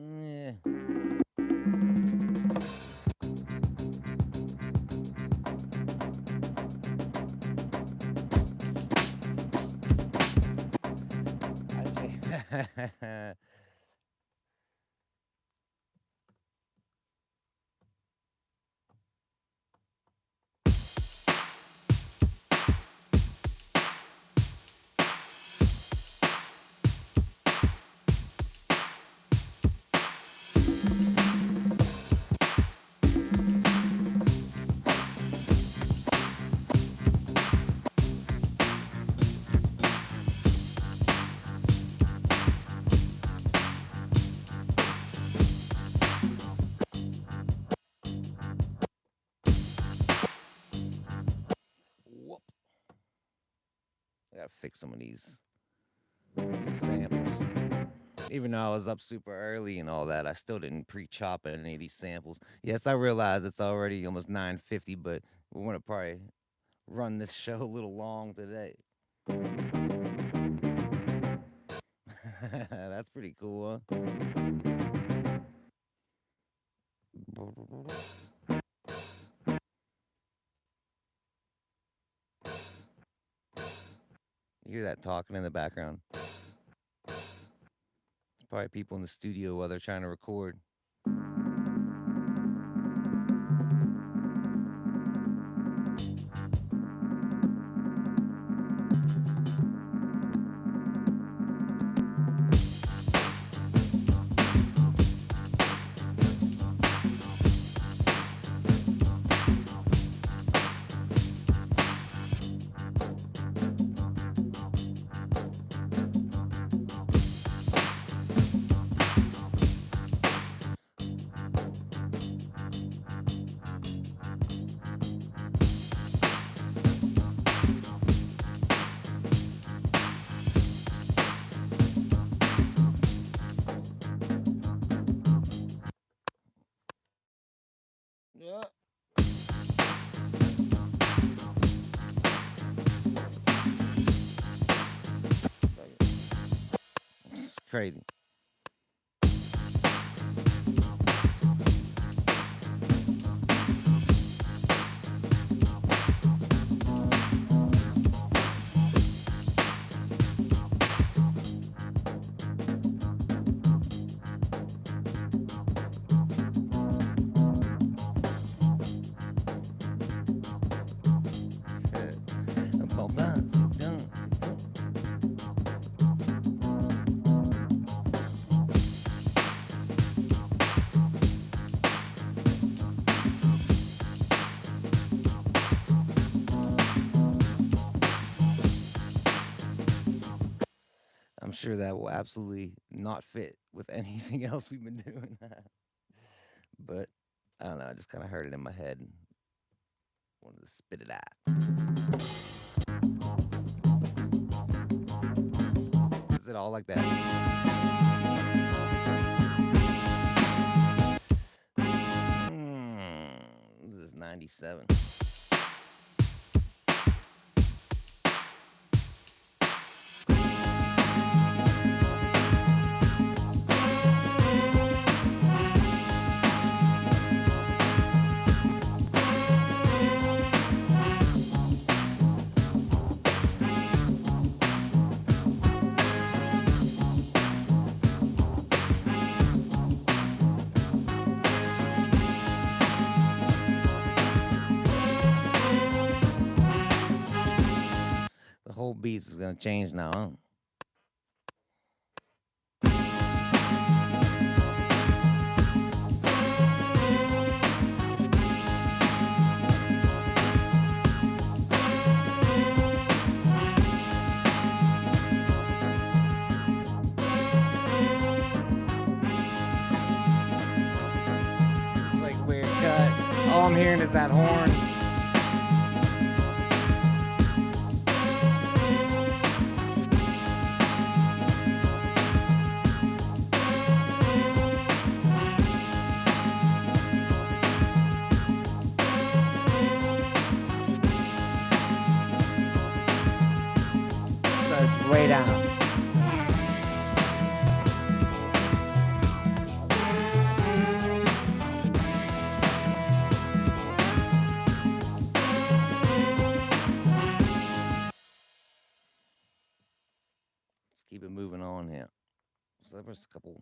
Speaker 1: Yeah. I see. Whoop. I gotta fix some of these samples. Even though I was up super early and all that, I still didn't pre-chop any of these samples. Yes, I realize it's already almost 9:50, but we want to probably run this show a little long today. That's pretty cool, huh? You hear that talking in the background? It's probably people in the studio while they're trying to record. crazy. I'm sure that will absolutely not fit with anything else we've been doing. But I don't know. I just kind of heard it in my head and wanted to spit it out. Is it all like that? This is 97. The whole beat is gonna change now, huh? This is like weird cut. All I'm hearing is that horn. Way down. Let's keep it moving on here. So there was a couple.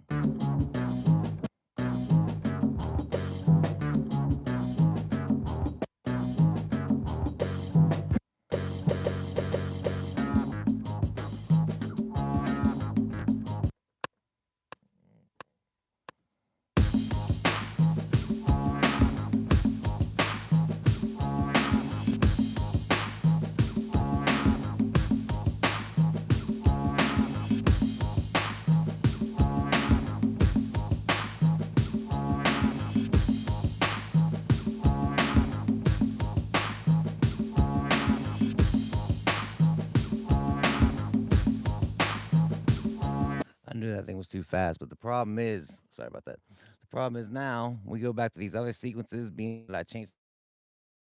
Speaker 1: That thing was too fast, but the problem is, sorry about that. The problem is now we go back to these other sequences being that I changed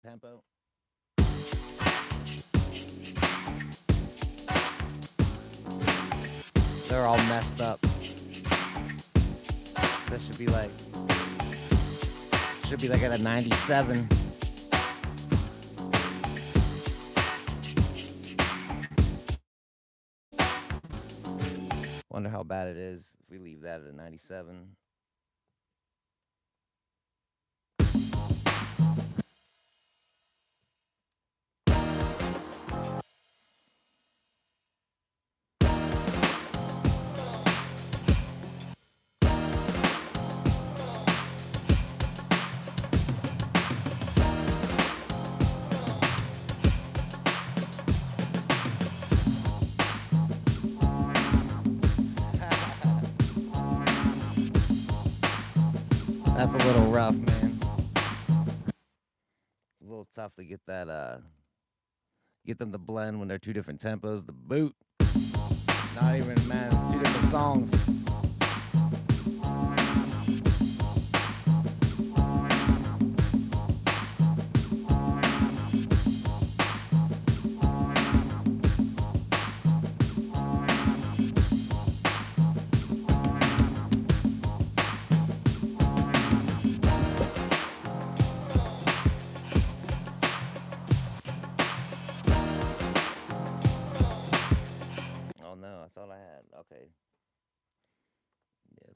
Speaker 1: tempo. They're all messed up. That should be like at a 97. Wonder how bad it is if we leave that at a 97. That's a little rough, man. It's a little tough to get that, get them to blend when they're two different tempos. The boot, not even, man, two different songs.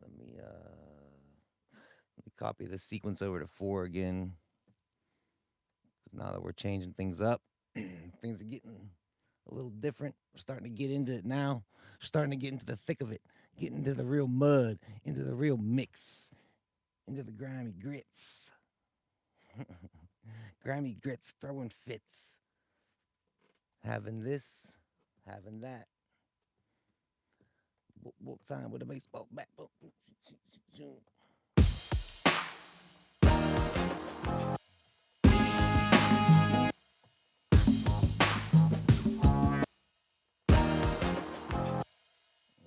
Speaker 1: Let me copy the sequence over to 4 again. Because now that we're changing things up, things are getting a little different. We're starting to get into it now. We're starting to get into the thick of it, get into the real mud, into the real mix, into the grimy grits. Grimy grits throwing fits. Having this, having that. Bolt time with a baseball bat.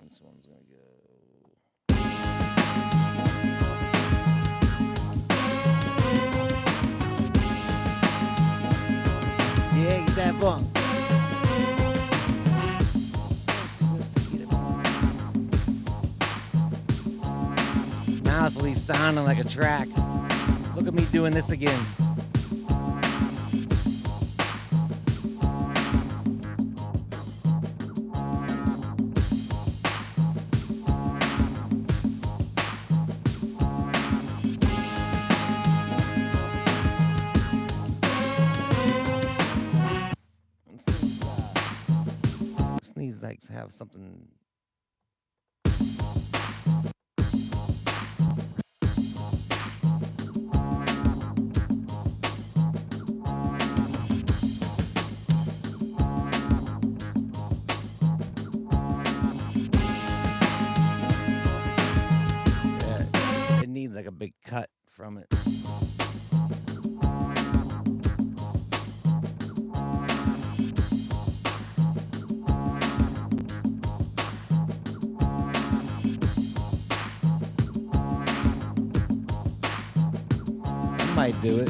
Speaker 1: This one's gonna go. Yeah, get that funk. Now it's at least sounding like a track. Look at me doing this again. This needs like to have something. Yeah, it needs like a big cut from it. Might do it.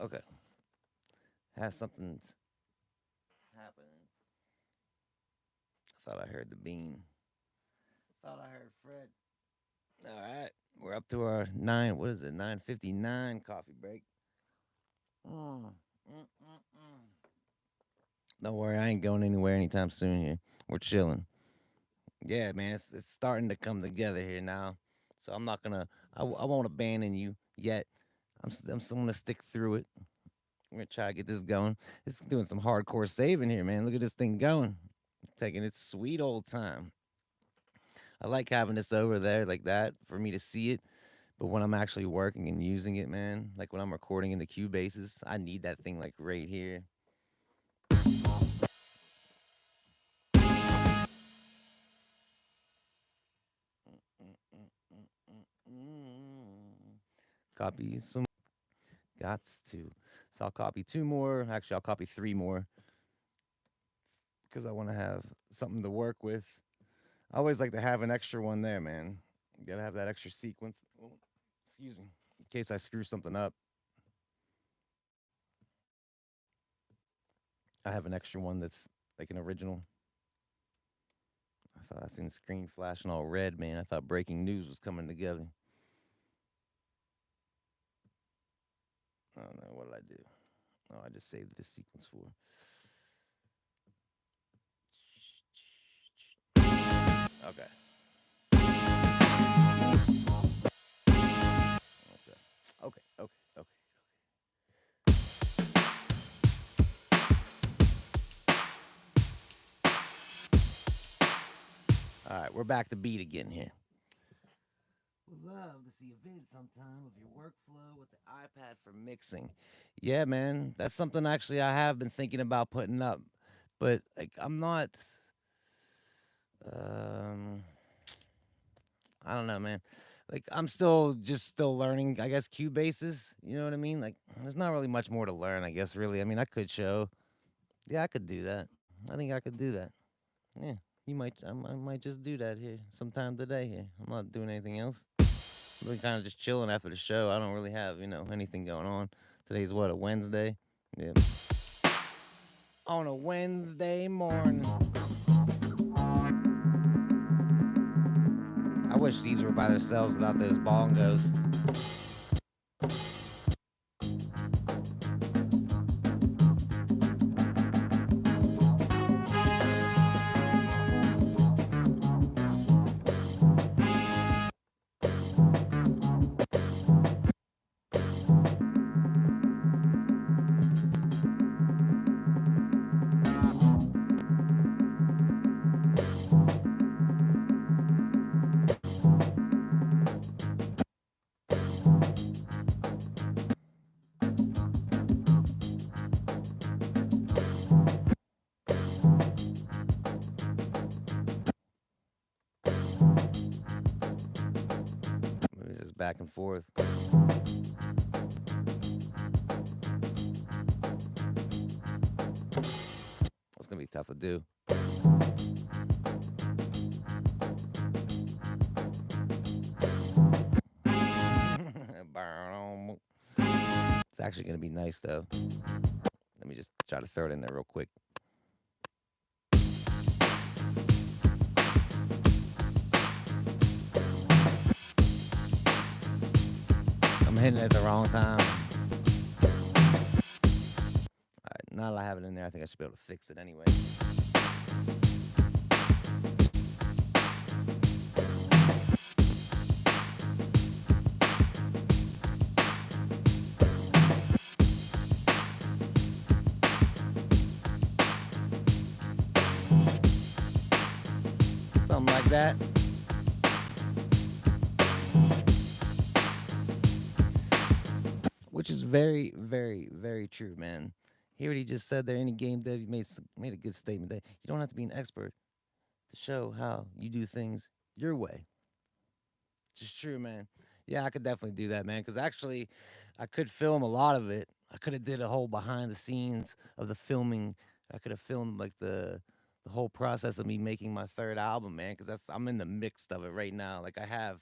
Speaker 1: Okay. Has something happening. I thought I heard the bean. Thought I heard Fred. All right. We're up to our 9:59 coffee break. Don't worry, I ain't going anywhere anytime soon here. We're chilling. Yeah, man, it's starting to come together here now. So I'm not gonna, I won't abandon you yet. I'm still gonna stick through it. I'm gonna try to get this going. It's doing some hardcore saving here, man. Look at this thing going. Taking its sweet old time. I like having this over there like that for me to see it. But when I'm actually working and using it, man, like when I'm recording in the Cubases, I need that thing like right here. Copy some. Gots to. So I'll copy 2 more. Actually, I'll copy 3 more because I want to have something to work with. I always like to have an extra one there, man. You gotta have that extra sequence. Oh, excuse me, in case I screw something up. I have an extra one that's like an original. I thought I seen the screen flashing all red, man. I thought breaking news was coming together. Oh no, what did I do? Oh, I just saved this sequence for. Okay. Okay. Okay. Okay. All right, we're back to beat again here. Would love to see a vid sometime of your workflow with the iPad for mixing. Yeah, man, that's something actually I have been thinking about putting up, but like I'm not. Um, I don't know, man. Like I'm still learning. I guess Cubases. You know what I mean? Like there's not really much more to learn. I guess really. I mean, I could show. Yeah, I could do that. I think I could do that. Yeah, you might. I might just do that here sometime today. Here, I'm not doing anything else. I'm really kind of just chilling after the show. I don't really have anything going on. Today's what, a Wednesday? Yeah. On a Wednesday morning. wish these were by themselves without those bongos. Maybe just back and forth. It's gonna be tough to do. It's actually gonna be nice though. Let me just try to throw it in there real quick. I'm hitting it at the wrong time. Alright, now that I have it in there, I think I should be able to fix it anyway. Something like that. Which is very, very, very true, man. Hear what he just said there. Any game dev, you made a good statement that you don't have to be an expert to show how you do things your way. It's just true, man. Yeah, I could definitely do that, man. Because actually, I could film a lot of it. I could have did a whole behind the scenes of the filming. I could have filmed like the whole process of me making my third album, man. Because I'm in the mix of it right now. Like I have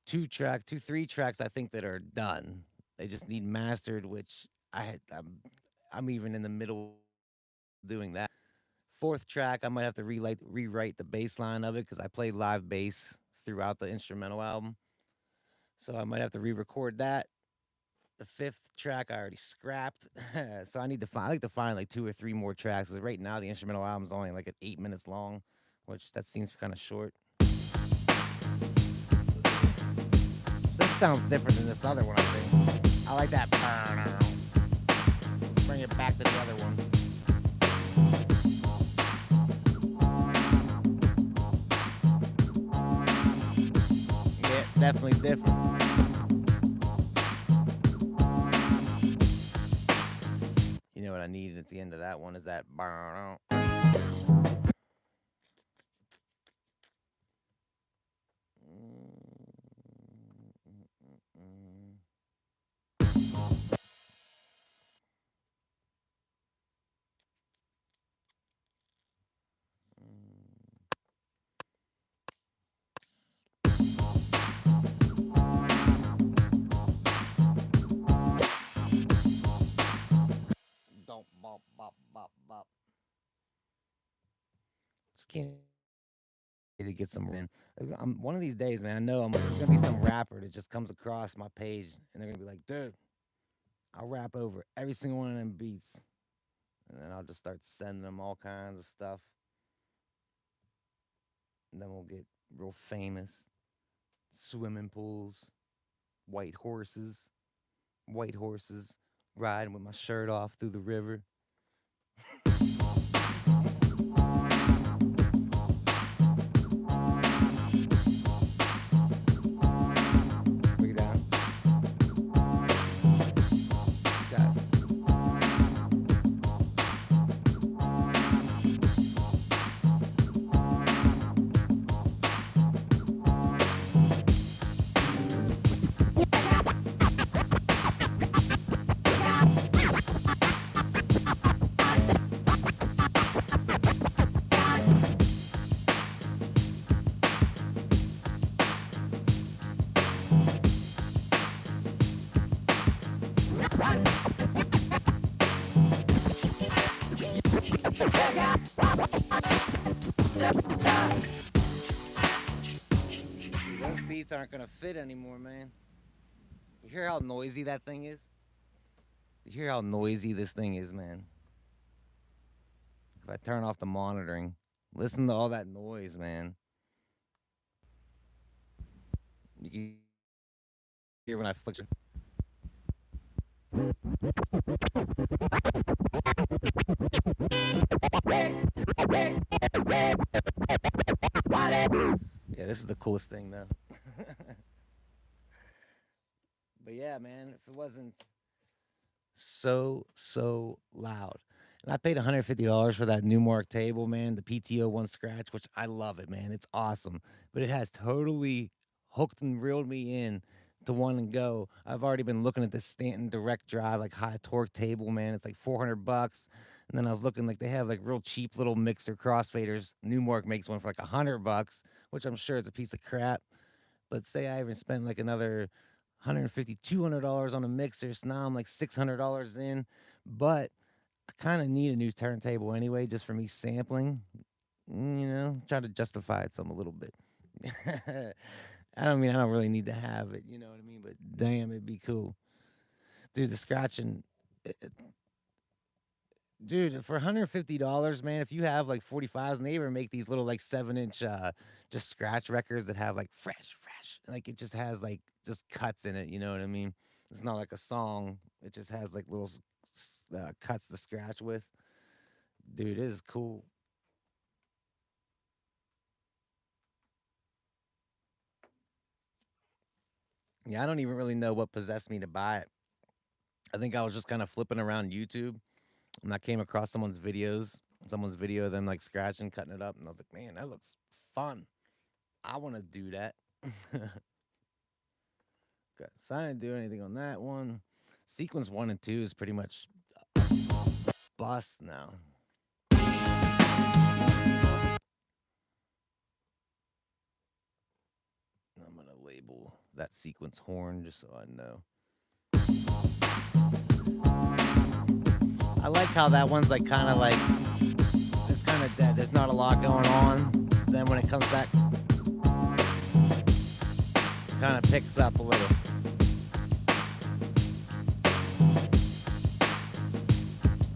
Speaker 1: 3 tracks I think that are done. They just need mastered, which I'm even in the middle doing that. 4th track, I might have to rewrite the bass line of it because I played live bass throughout the instrumental album. So I might have to re-record that. The 5th track I already scrapped. So I like to find like 2 or 3 more tracks. Because right now the instrumental album's only like at 8 minutes long, which that seems kind of short. This sounds different than this other one, I think. I like that. Let's bring it back to the other one. Yeah, definitely different. You know what I needed at the end of that one is that. Don't bop bop bop bop. Just can't to get some in. One of these days, man. I know there's gonna be some rapper that just comes across my page and they're gonna be like, "Dude, I'll rap over every single one of them beats," and then I'll just start sending them all kinds of stuff, and then we'll get real famous. Swimming pools, white horses riding with my shirt off through the river. Bring it down. Got it. beats aren't gonna fit anymore, man. You hear how noisy that thing is? You hear how noisy this thing is, man? If I turn off the monitoring, listen to all that noise, man. You can hear when I flick it. Yeah, this is the coolest thing, though. But yeah, man, if it wasn't so loud. And I paid $150 for that Newmark table, man, the PTO one scratch, which I love it, man. It's awesome. But it has totally hooked and reeled me in to one and go. I've already been looking at this Stanton direct drive, like high torque table, man. It's like $400. And then I was looking like they have like real cheap little mixer crossfaders. Newmark makes one for like $100, which I'm sure is a piece of crap. But say I even spent like another 150, $200 on a mixer. So now I'm like $600 in. But I kind of need a new turntable anyway, just for me sampling. Try to justify it some a little bit. I don't mean I don't really need to have it, you know what I mean? But damn, it'd be cool. Dude, the scratching, dude, for $150, man, if you have like 45s, and they even make these little like 7-inch just scratch records that have like fresh, like it just has like just cuts in it, you know what I mean? It's not like a song, it just has like little cuts to scratch with. Dude, it is cool. Yeah, I don't even really know what possessed me to buy it. I think I was just kind of flipping around YouTube and I came across someone's video of them like scratching, cutting it up, and I was like, man, that looks fun. I want to do that. Okay, so I didn't do anything on that one. Sequence 1 and 2 is pretty much bust now. I'm gonna label that sequence horn just so I know. I like how that one's like kind of like it's kind of dead. There's not a lot going on. Then when it comes back, kind of picks up a little.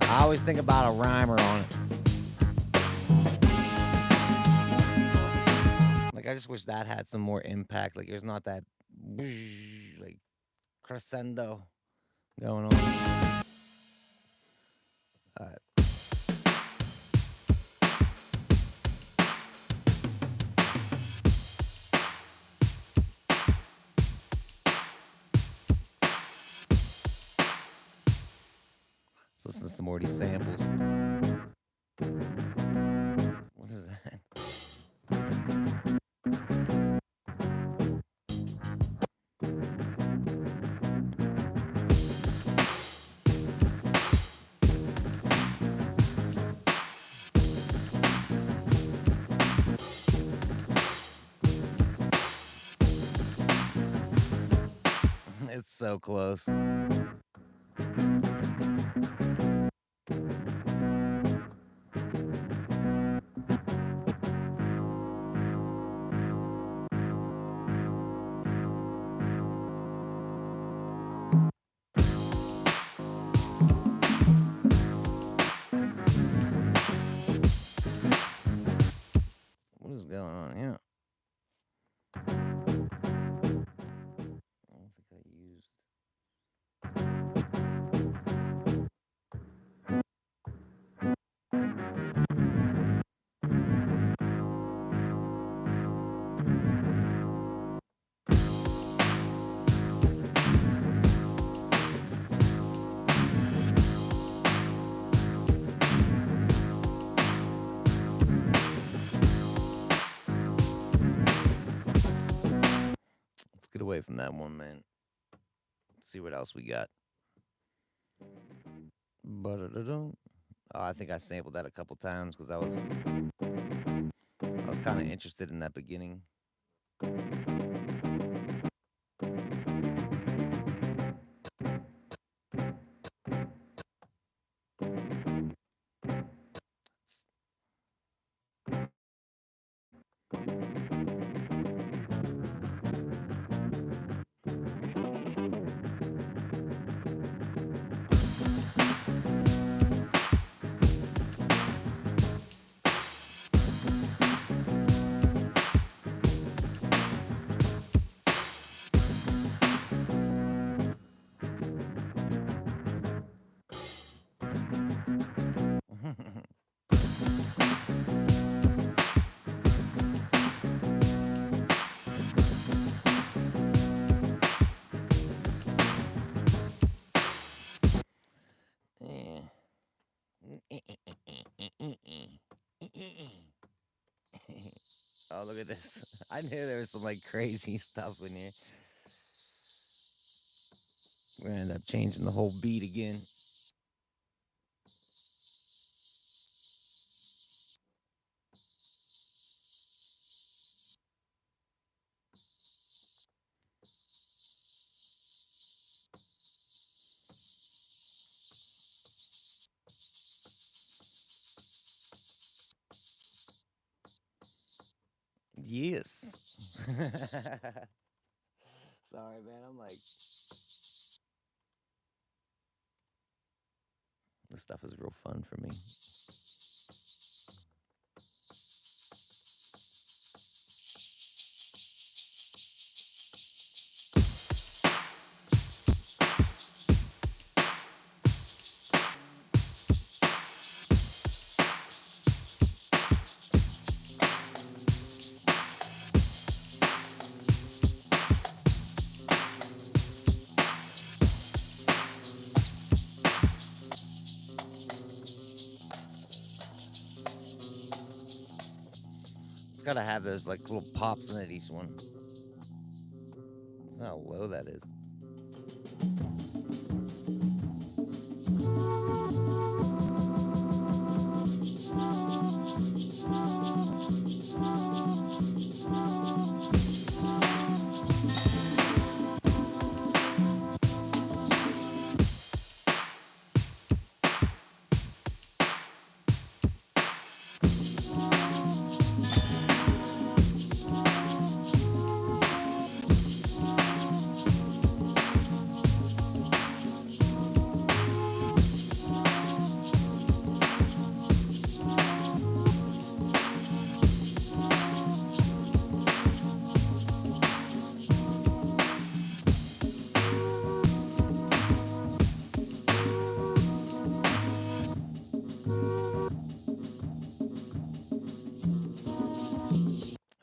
Speaker 1: I always think about a rhymer on it. Like I just wish that had some more impact. Like there's not that like crescendo going on. All right. Let's listen to some more of these samples. What is that? It's so close. What is going on here? I don't think I used. Let's get away from that one, man. Let's see what else we got. Oh, I think I sampled that a couple times because I was kind of interested in that beginning. Oh, look at this. I knew there was some like crazy stuff in here. We're gonna end up changing the whole beat again. Yes. Sorry, man. I'm like, this stuff is real fun for me. It's gotta have those like little pops in it, each one. It's not how low that is.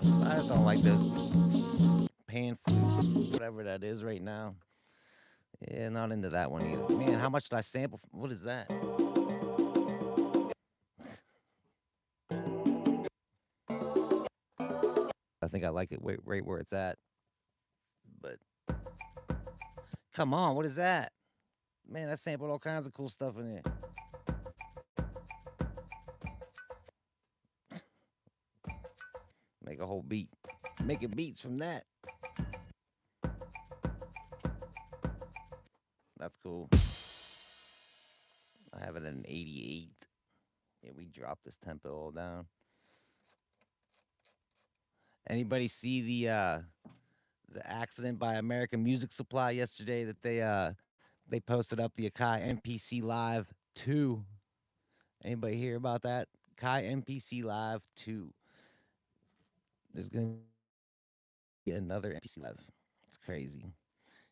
Speaker 1: I just don't like those pan flute, whatever that is right now. Yeah, not into that one either. Man, how much did I sample? What is that? I think I like it right where it's at. But come on, what is that? Man, I sampled all kinds of cool stuff in there. Make a whole beat. Making beats from that. That's cool. I have it at an 88. Yeah, we dropped this tempo all down. Anybody see the accident by American Music Supply yesterday that they posted up the AKAI MPC Live 2? Anybody hear about that? AKAI MPC Live 2. There's gonna be another MPC Live. It's crazy.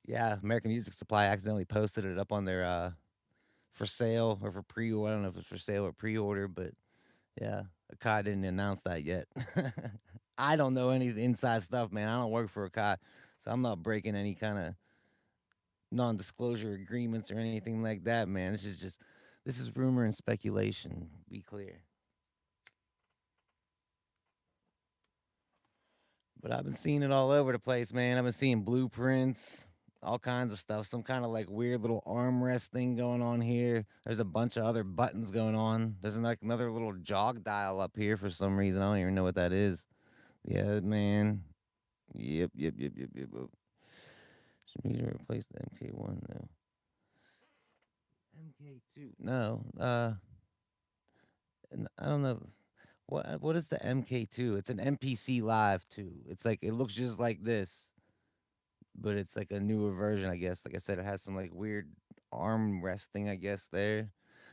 Speaker 1: Yeah, American Music Supply accidentally posted it up on their for sale or for pre-order. I don't know if it's for sale or pre-order, but yeah, Akai didn't announce that yet. I don't know any inside stuff, man. I don't work for Akai, so I'm not breaking any kind of non-disclosure agreements or anything like that, man. This is rumor and speculation. Be clear. But I've been seeing it all over the place, man. I've been seeing blueprints, all kinds of stuff. Some kind of like weird little armrest thing going on here. There's a bunch of other buttons going on. There's like another little jog dial up here for some reason. I don't even know what that is. Yeah, man. Yep. Should we replace the MK1 though? MK2. No. I don't know. What is the MK2? It's an MPC Live 2. It's like it looks just like this, but it's like a newer version, I guess. Like I said, it has some like weird arm resting, I guess, there.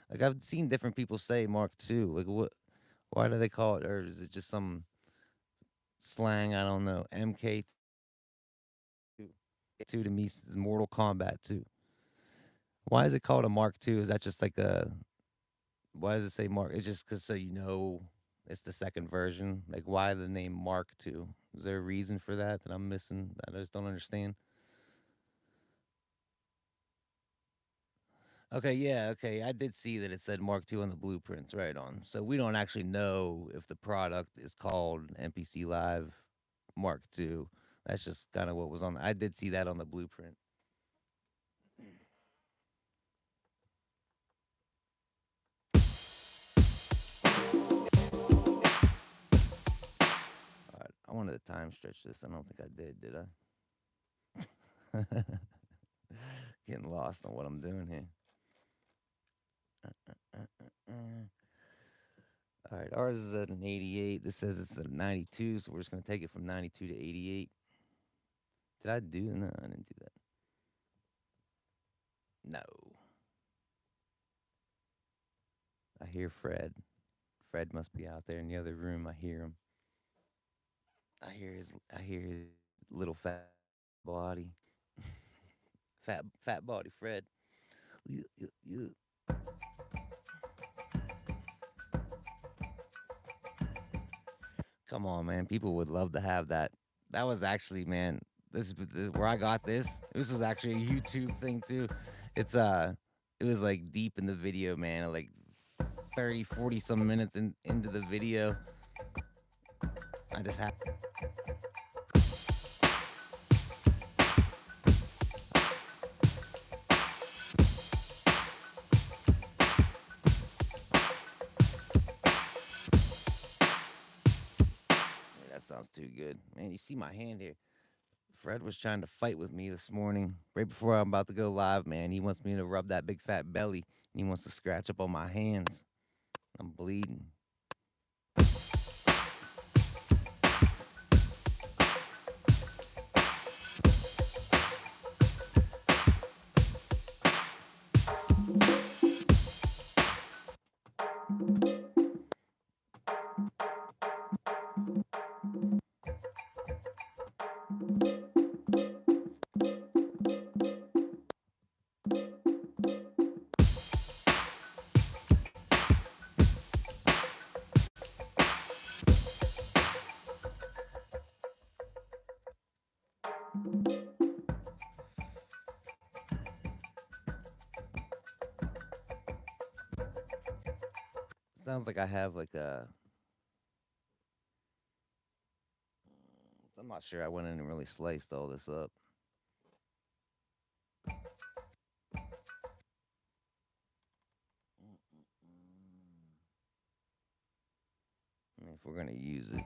Speaker 1: Like I've seen different people say Mark II. Like what why do they call it, or is it just some slang? I don't know. MK2. 2 to me is Mortal Kombat 2. Why is it called a Mark II? Is that just like a why does it say Mark? It's just cuz so you know it's the second version. Like why the name Mark II? Is there a reason for that that I'm missing that I just don't understand? Okay, yeah, okay. I did see that it said Mark II on the blueprints, right on. So we don't actually know if the product is called MPC Live Mark II. That's just kind of what was on. I did see that on the blueprint. All right, I wanted to time stretch this. I don't think I did I? Getting lost on what I'm doing here. All right, ours is at an 88. This says it's at 92, so we're just gonna take it from 92 to 88. Did I do? No, I didn't do that. No. I hear Fred. Fred must be out there in the other room. I hear him. I hear his little fat body. Fat body Fred. You. Come on, man. People would love to have that. That was actually, man, where I got this. This was actually a YouTube thing too. It's it was like deep in the video, man. Like 30, 40 some minutes into the video. I just have that sounds too good. Man, you see my hand here. Fred was trying to fight with me this morning, right before I'm about to go live, man. He wants me to rub that big fat belly, and he wants to scratch up on my hands. I'm bleeding. Sounds like I have like a. I'm not sure I went in and really sliced all this up. I mean, if we're gonna use it.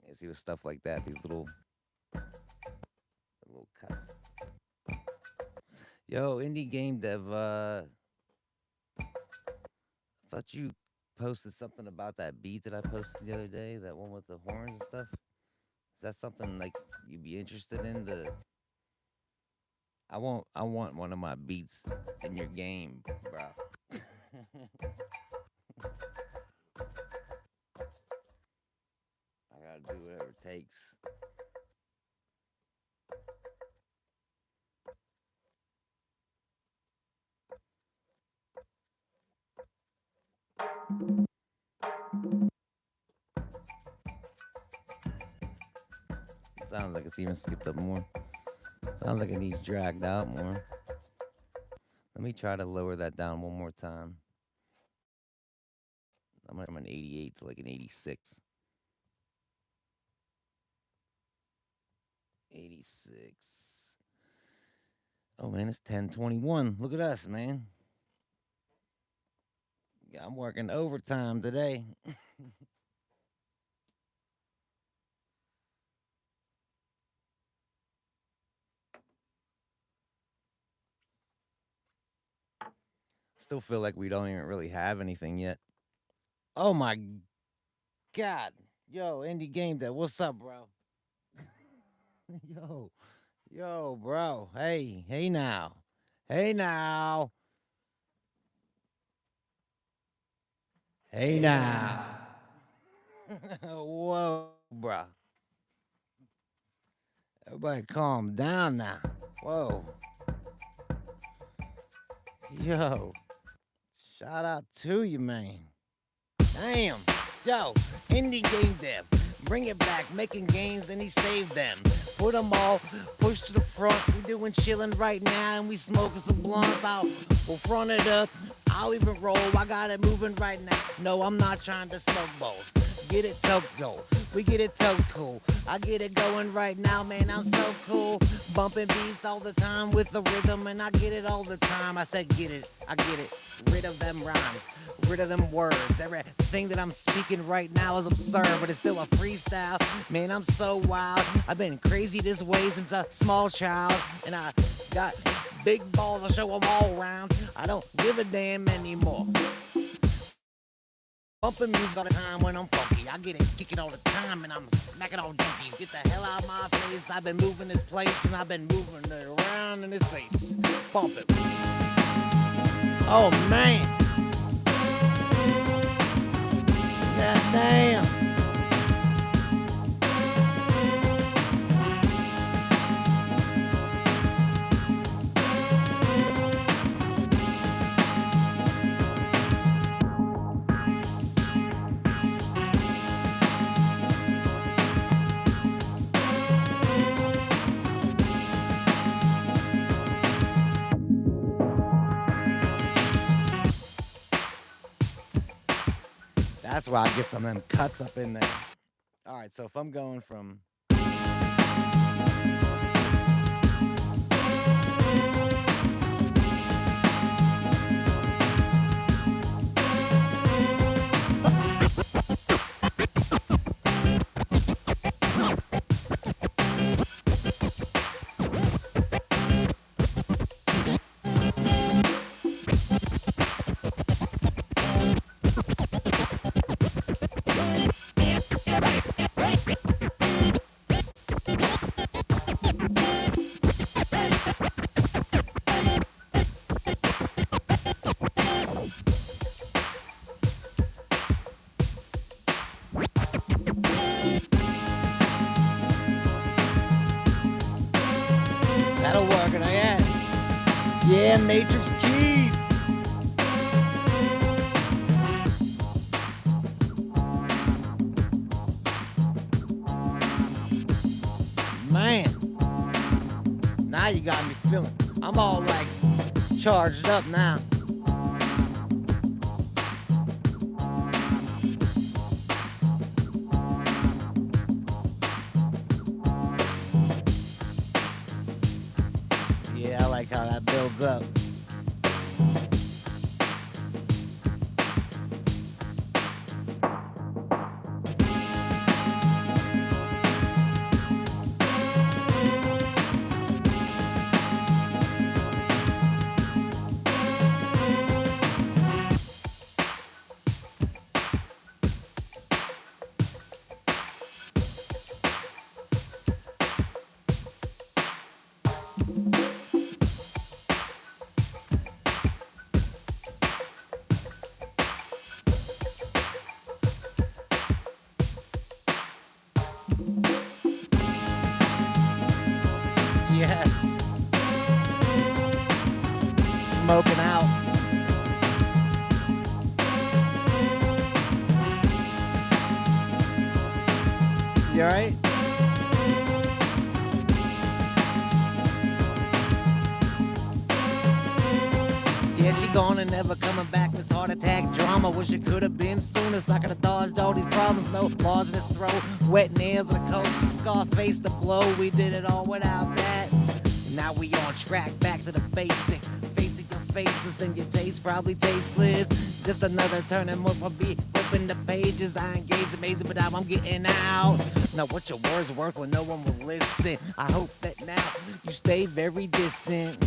Speaker 1: Yeah, see with stuff like that, these little cuts. Yo, indie game dev, thought you posted something about that beat that I posted the other day, that one with the horns and stuff. Is that something like you'd be interested in? I want one of my beats in your game, bro. I gotta do whatever it takes. Sounds like it's even skipped up more. Sounds like it needs dragged out more. Let me try to lower that down one more time. I'm from an 88 to like an 86. 86. Oh man, it's 10:21. Look at us, man. Yeah, I'm working overtime today. Still feel like we don't even really have anything yet. Oh my god. Yo, indie game dev, what's up, bro? yo, yo, bro. Hey now. Hey now. Hey now. Whoa, bro. Everybody calm down now. Whoa. Yo. Shout out to you, man. Damn. Yo, indie game dev. Bring it back, making games, and he saved them. Put them all, push to the front. We doing chillin' right now, and we smoking some blunts out. We'll front it up. I'll even roll. I got it moving right now. No, I'm not trying to smoke balls. Get it Tokyo. We get it cool. I get it going right now, man. I'm so cool. Bumping beats all the time with the rhythm, and I get it all the time. I said, get it. I get it. Rid of them rhymes. Rid of them words. Everything that I'm speaking right now is absurd, but it's still a freestyle. Man, I'm so wild. I've been crazy this way since a small child, and I got big balls to show them all around. I don't give a damn anymore. Bumping music all the time when I'm funky. I get it kicking all the time and I'm smacking all junkies. Get the hell out of my face. I've been moving this place and I've been moving it around in this face. Bump it. Oh man. God damn. That's where I get some of them cuts up in there. All right, so if I'm going from that'll work, and yeah, Matrix keys. Man, now you got me feeling. I'm all like charged up now. Yeah, I like how that builds up. Yes. Smoking out. You alright? Yeah, she gone and never coming back. This heart attack drama. Wish it could have been sooner. So I could have dodged all these problems. No bars in his throat. Wet nails on the coat. She Scarface the blow. We did it all without that. Now we on track. Back to the basic. Facing your faces and your taste probably tasteless. Just another turning more for me. Flipping the pages. I engage amazing, but now I'm getting out. Now what your words worth when no one will listen. I hope that now you stay very distant.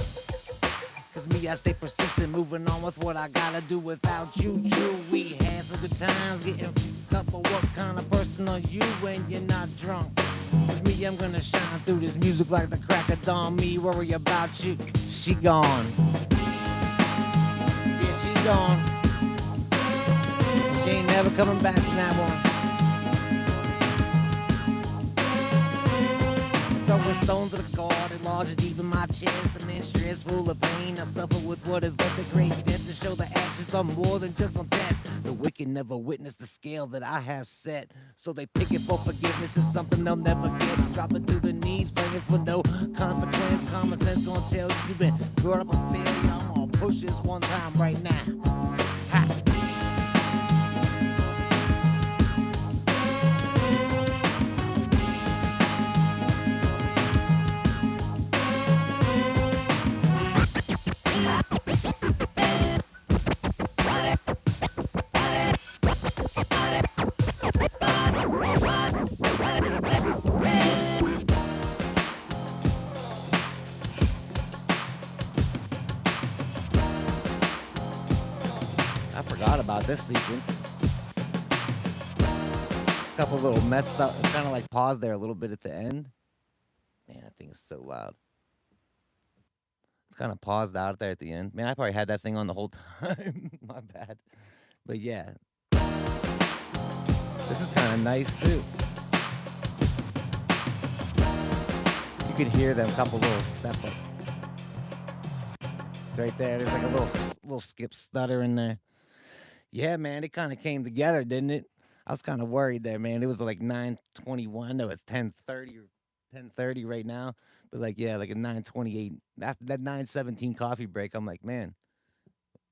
Speaker 1: Cause me, I stay persistent, moving on with what I gotta do without you. True, we had some good times, getting up, but what kind of person are you when you're not drunk? Cause me, I'm gonna shine through this music like the crack of dawn. Me, worry about you, she gone. Yeah, she gone. She ain't never coming back from that one. the stones of the garden, larger deep in my chest. The mistress full of pain. I suffer with what is left a great death to show the actions are more than just some tests. The wicked never witness the scale that I have set, so they pick it for forgiveness. It's something they'll never get. Drop it to the knees, praying for no consequence. Common sense gonna tell you you've been brought up a failure. I'm gonna push this one time right now. Ha. I forgot about this sequence. A couple little messed up. It's kind of like paused there a little bit at the end. Man, that thing is so loud. It's kind of paused out there at the end. Man, I probably had that thing on the whole time. My bad. But yeah. This is kind of nice too. You could hear them couple little step up. Right there. There's like a little skip stutter in there. Yeah, man, it kind of came together, didn't it? I was kind of worried there, man. It was like 9:21. No, it's 10:30 or 10:30 right now. But like, yeah, like at 9:28. After that 9:17 coffee break, I'm like, man,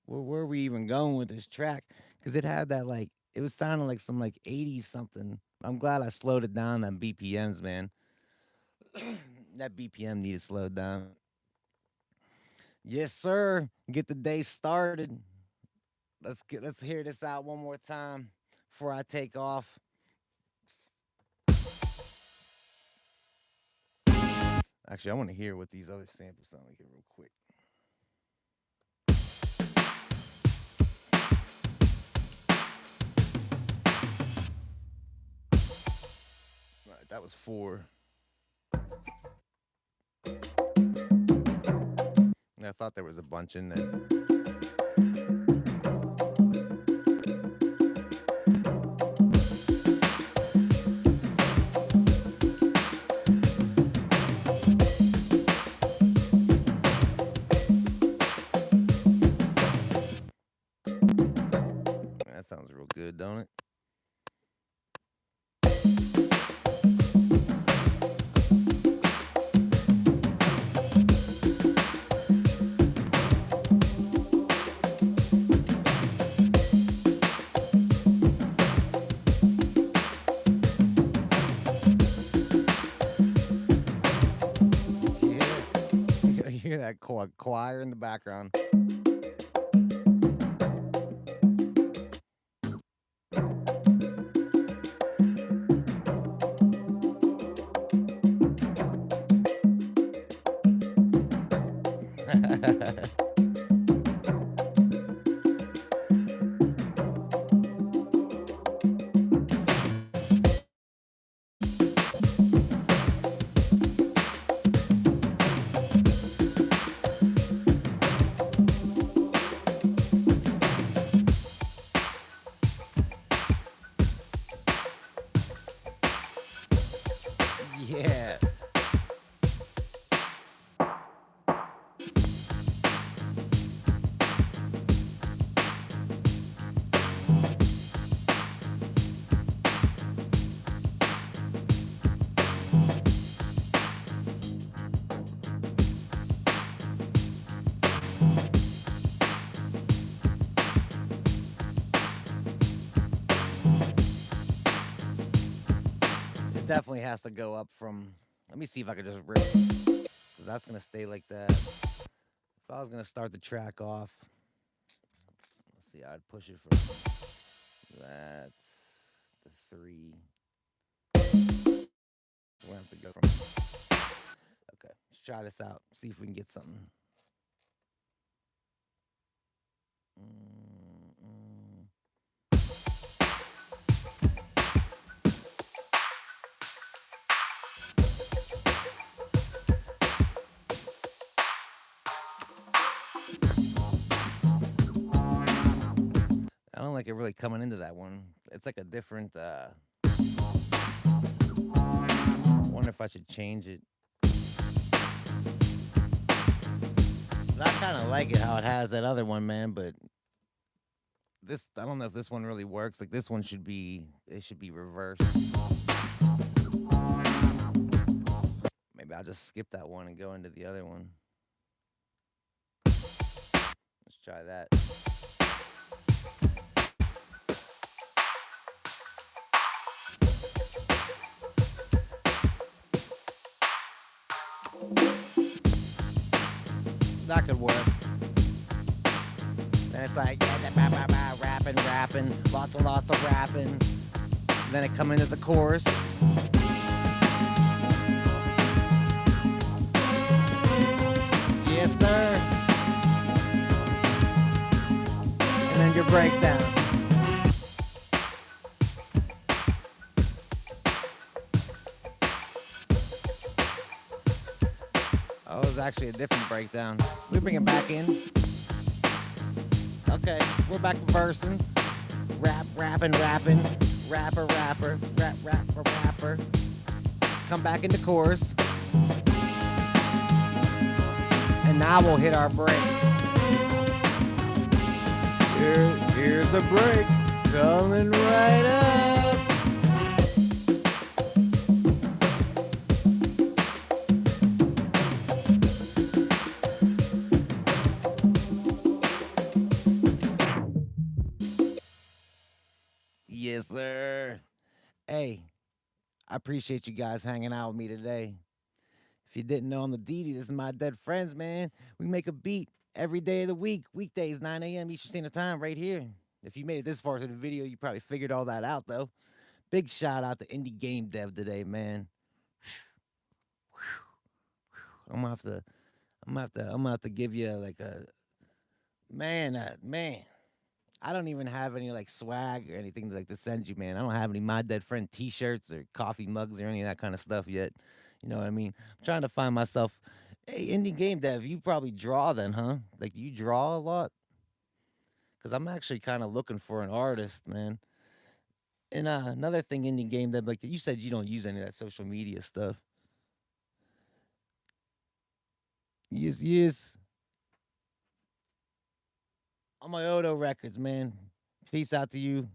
Speaker 1: where are we even going with this track? Because it had that like, it was sounding like some like 80s something. I'm glad I slowed it down on BPMs, man. That BPM needed slowed down. Yes, sir. Get the day started. Let's hear this out one more time before I take off. Actually, I want to hear what these other samples sound like here real quick. All right, that was 4. I thought there was a bunch in there. That sounds real good, don't it? Hear that choir in the background. Yeah. Definitely has to go up from. Let me see if I could just rip, because that's gonna stay like that. If I was gonna start the track off, let's see, I'd push it from that to 3. We'll have to go from. Okay, let's try this out. See if we can get something. I don't like it really coming into that one. It's like a different. Wonder if I should change it. I kind of like it how it has that other one, man, but this, I don't know if this one really works. Like, this one should be, it should be reversed. Maybe I'll just skip that one and go into the other one. Let's try that. That could work. Then it's like rapping, lots of rapping. Then it come into the chorus. Yes, sir. And then your breakdown. Oh, it was actually a different breakdown. We bring it back in. Okay, we're back to versing. Rapping. Rapper. Rapper. Come back into chorus. And now we'll hit our break. Here's the break. Coming right up. Yes, sir. Hey, I appreciate you guys hanging out with me today. If you didn't know, I'm the DD. This is my dead friends, man. We make a beat every day of the week, weekdays, 9 a.m. Eastern Standard Time, right here. If you made it this far through the video, you probably figured all that out, though. Big shout out to Indie Game Dev today, man. I'm gonna have to give you like a man. I don't even have any like swag or anything to send you, man. I don't have any My Dead Friend T-shirts or coffee mugs or any of that kind of stuff yet. You know what I mean? I'm trying to find myself. Hey, indie game dev, you probably draw then, huh? Like, do you draw a lot? Because I'm actually kind of looking for an artist, man. And another thing, indie game dev, like you said, you don't use any of that social media stuff. Yes. On my Odo records, man. Peace out to you.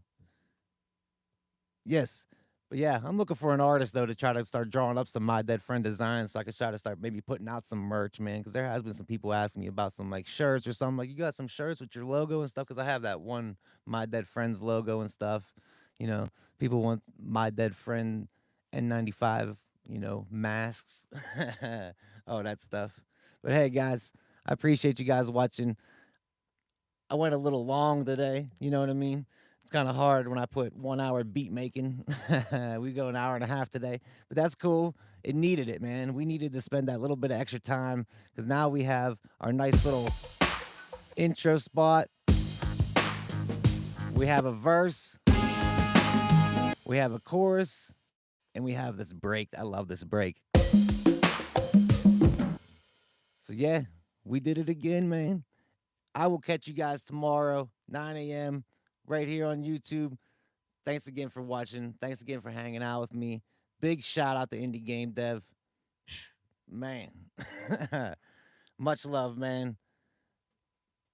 Speaker 1: Yes. But yeah, I'm looking for an artist though to try to start drawing up some My Dead Friend designs so I can try to start maybe putting out some merch, man. Because there has been some people asking me about some like shirts or something. Like, you got some shirts with your logo and stuff? Because I have that one My Dead Friends logo and stuff. You know, people want My Dead Friend N95, masks. Oh, that stuff. But hey, guys, I appreciate you guys watching. I went a little long today. You know what I mean? It's kind of hard when I put 1 hour beat making. We go an hour and a half today, but that's cool. It needed it, man. We needed to spend that little bit of extra time because now we have our nice little intro spot. We have a verse. We have a chorus. And we have this break. I love this break. So yeah, we did it again, man. I will catch you guys tomorrow, 9 a.m., right here on YouTube. Thanks again for watching. Thanks again for hanging out with me. Big shout out to Indie Game Dev. Man. Much love, man.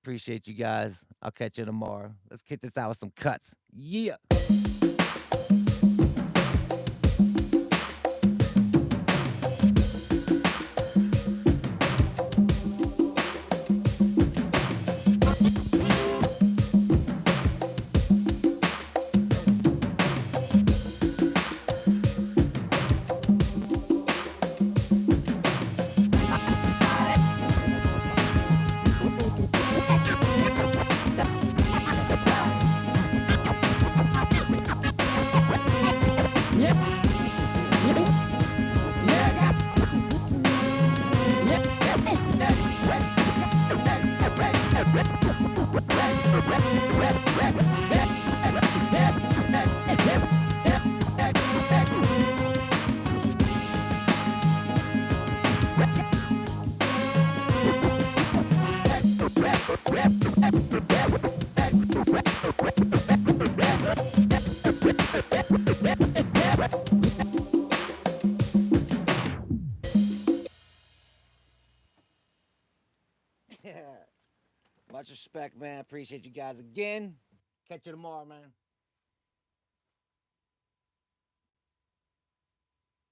Speaker 1: Appreciate you guys. I'll catch you tomorrow. Let's kick this out with some cuts. Yeah. Yeah. Much respect, man. Appreciate you guys again. Catch you tomorrow, man.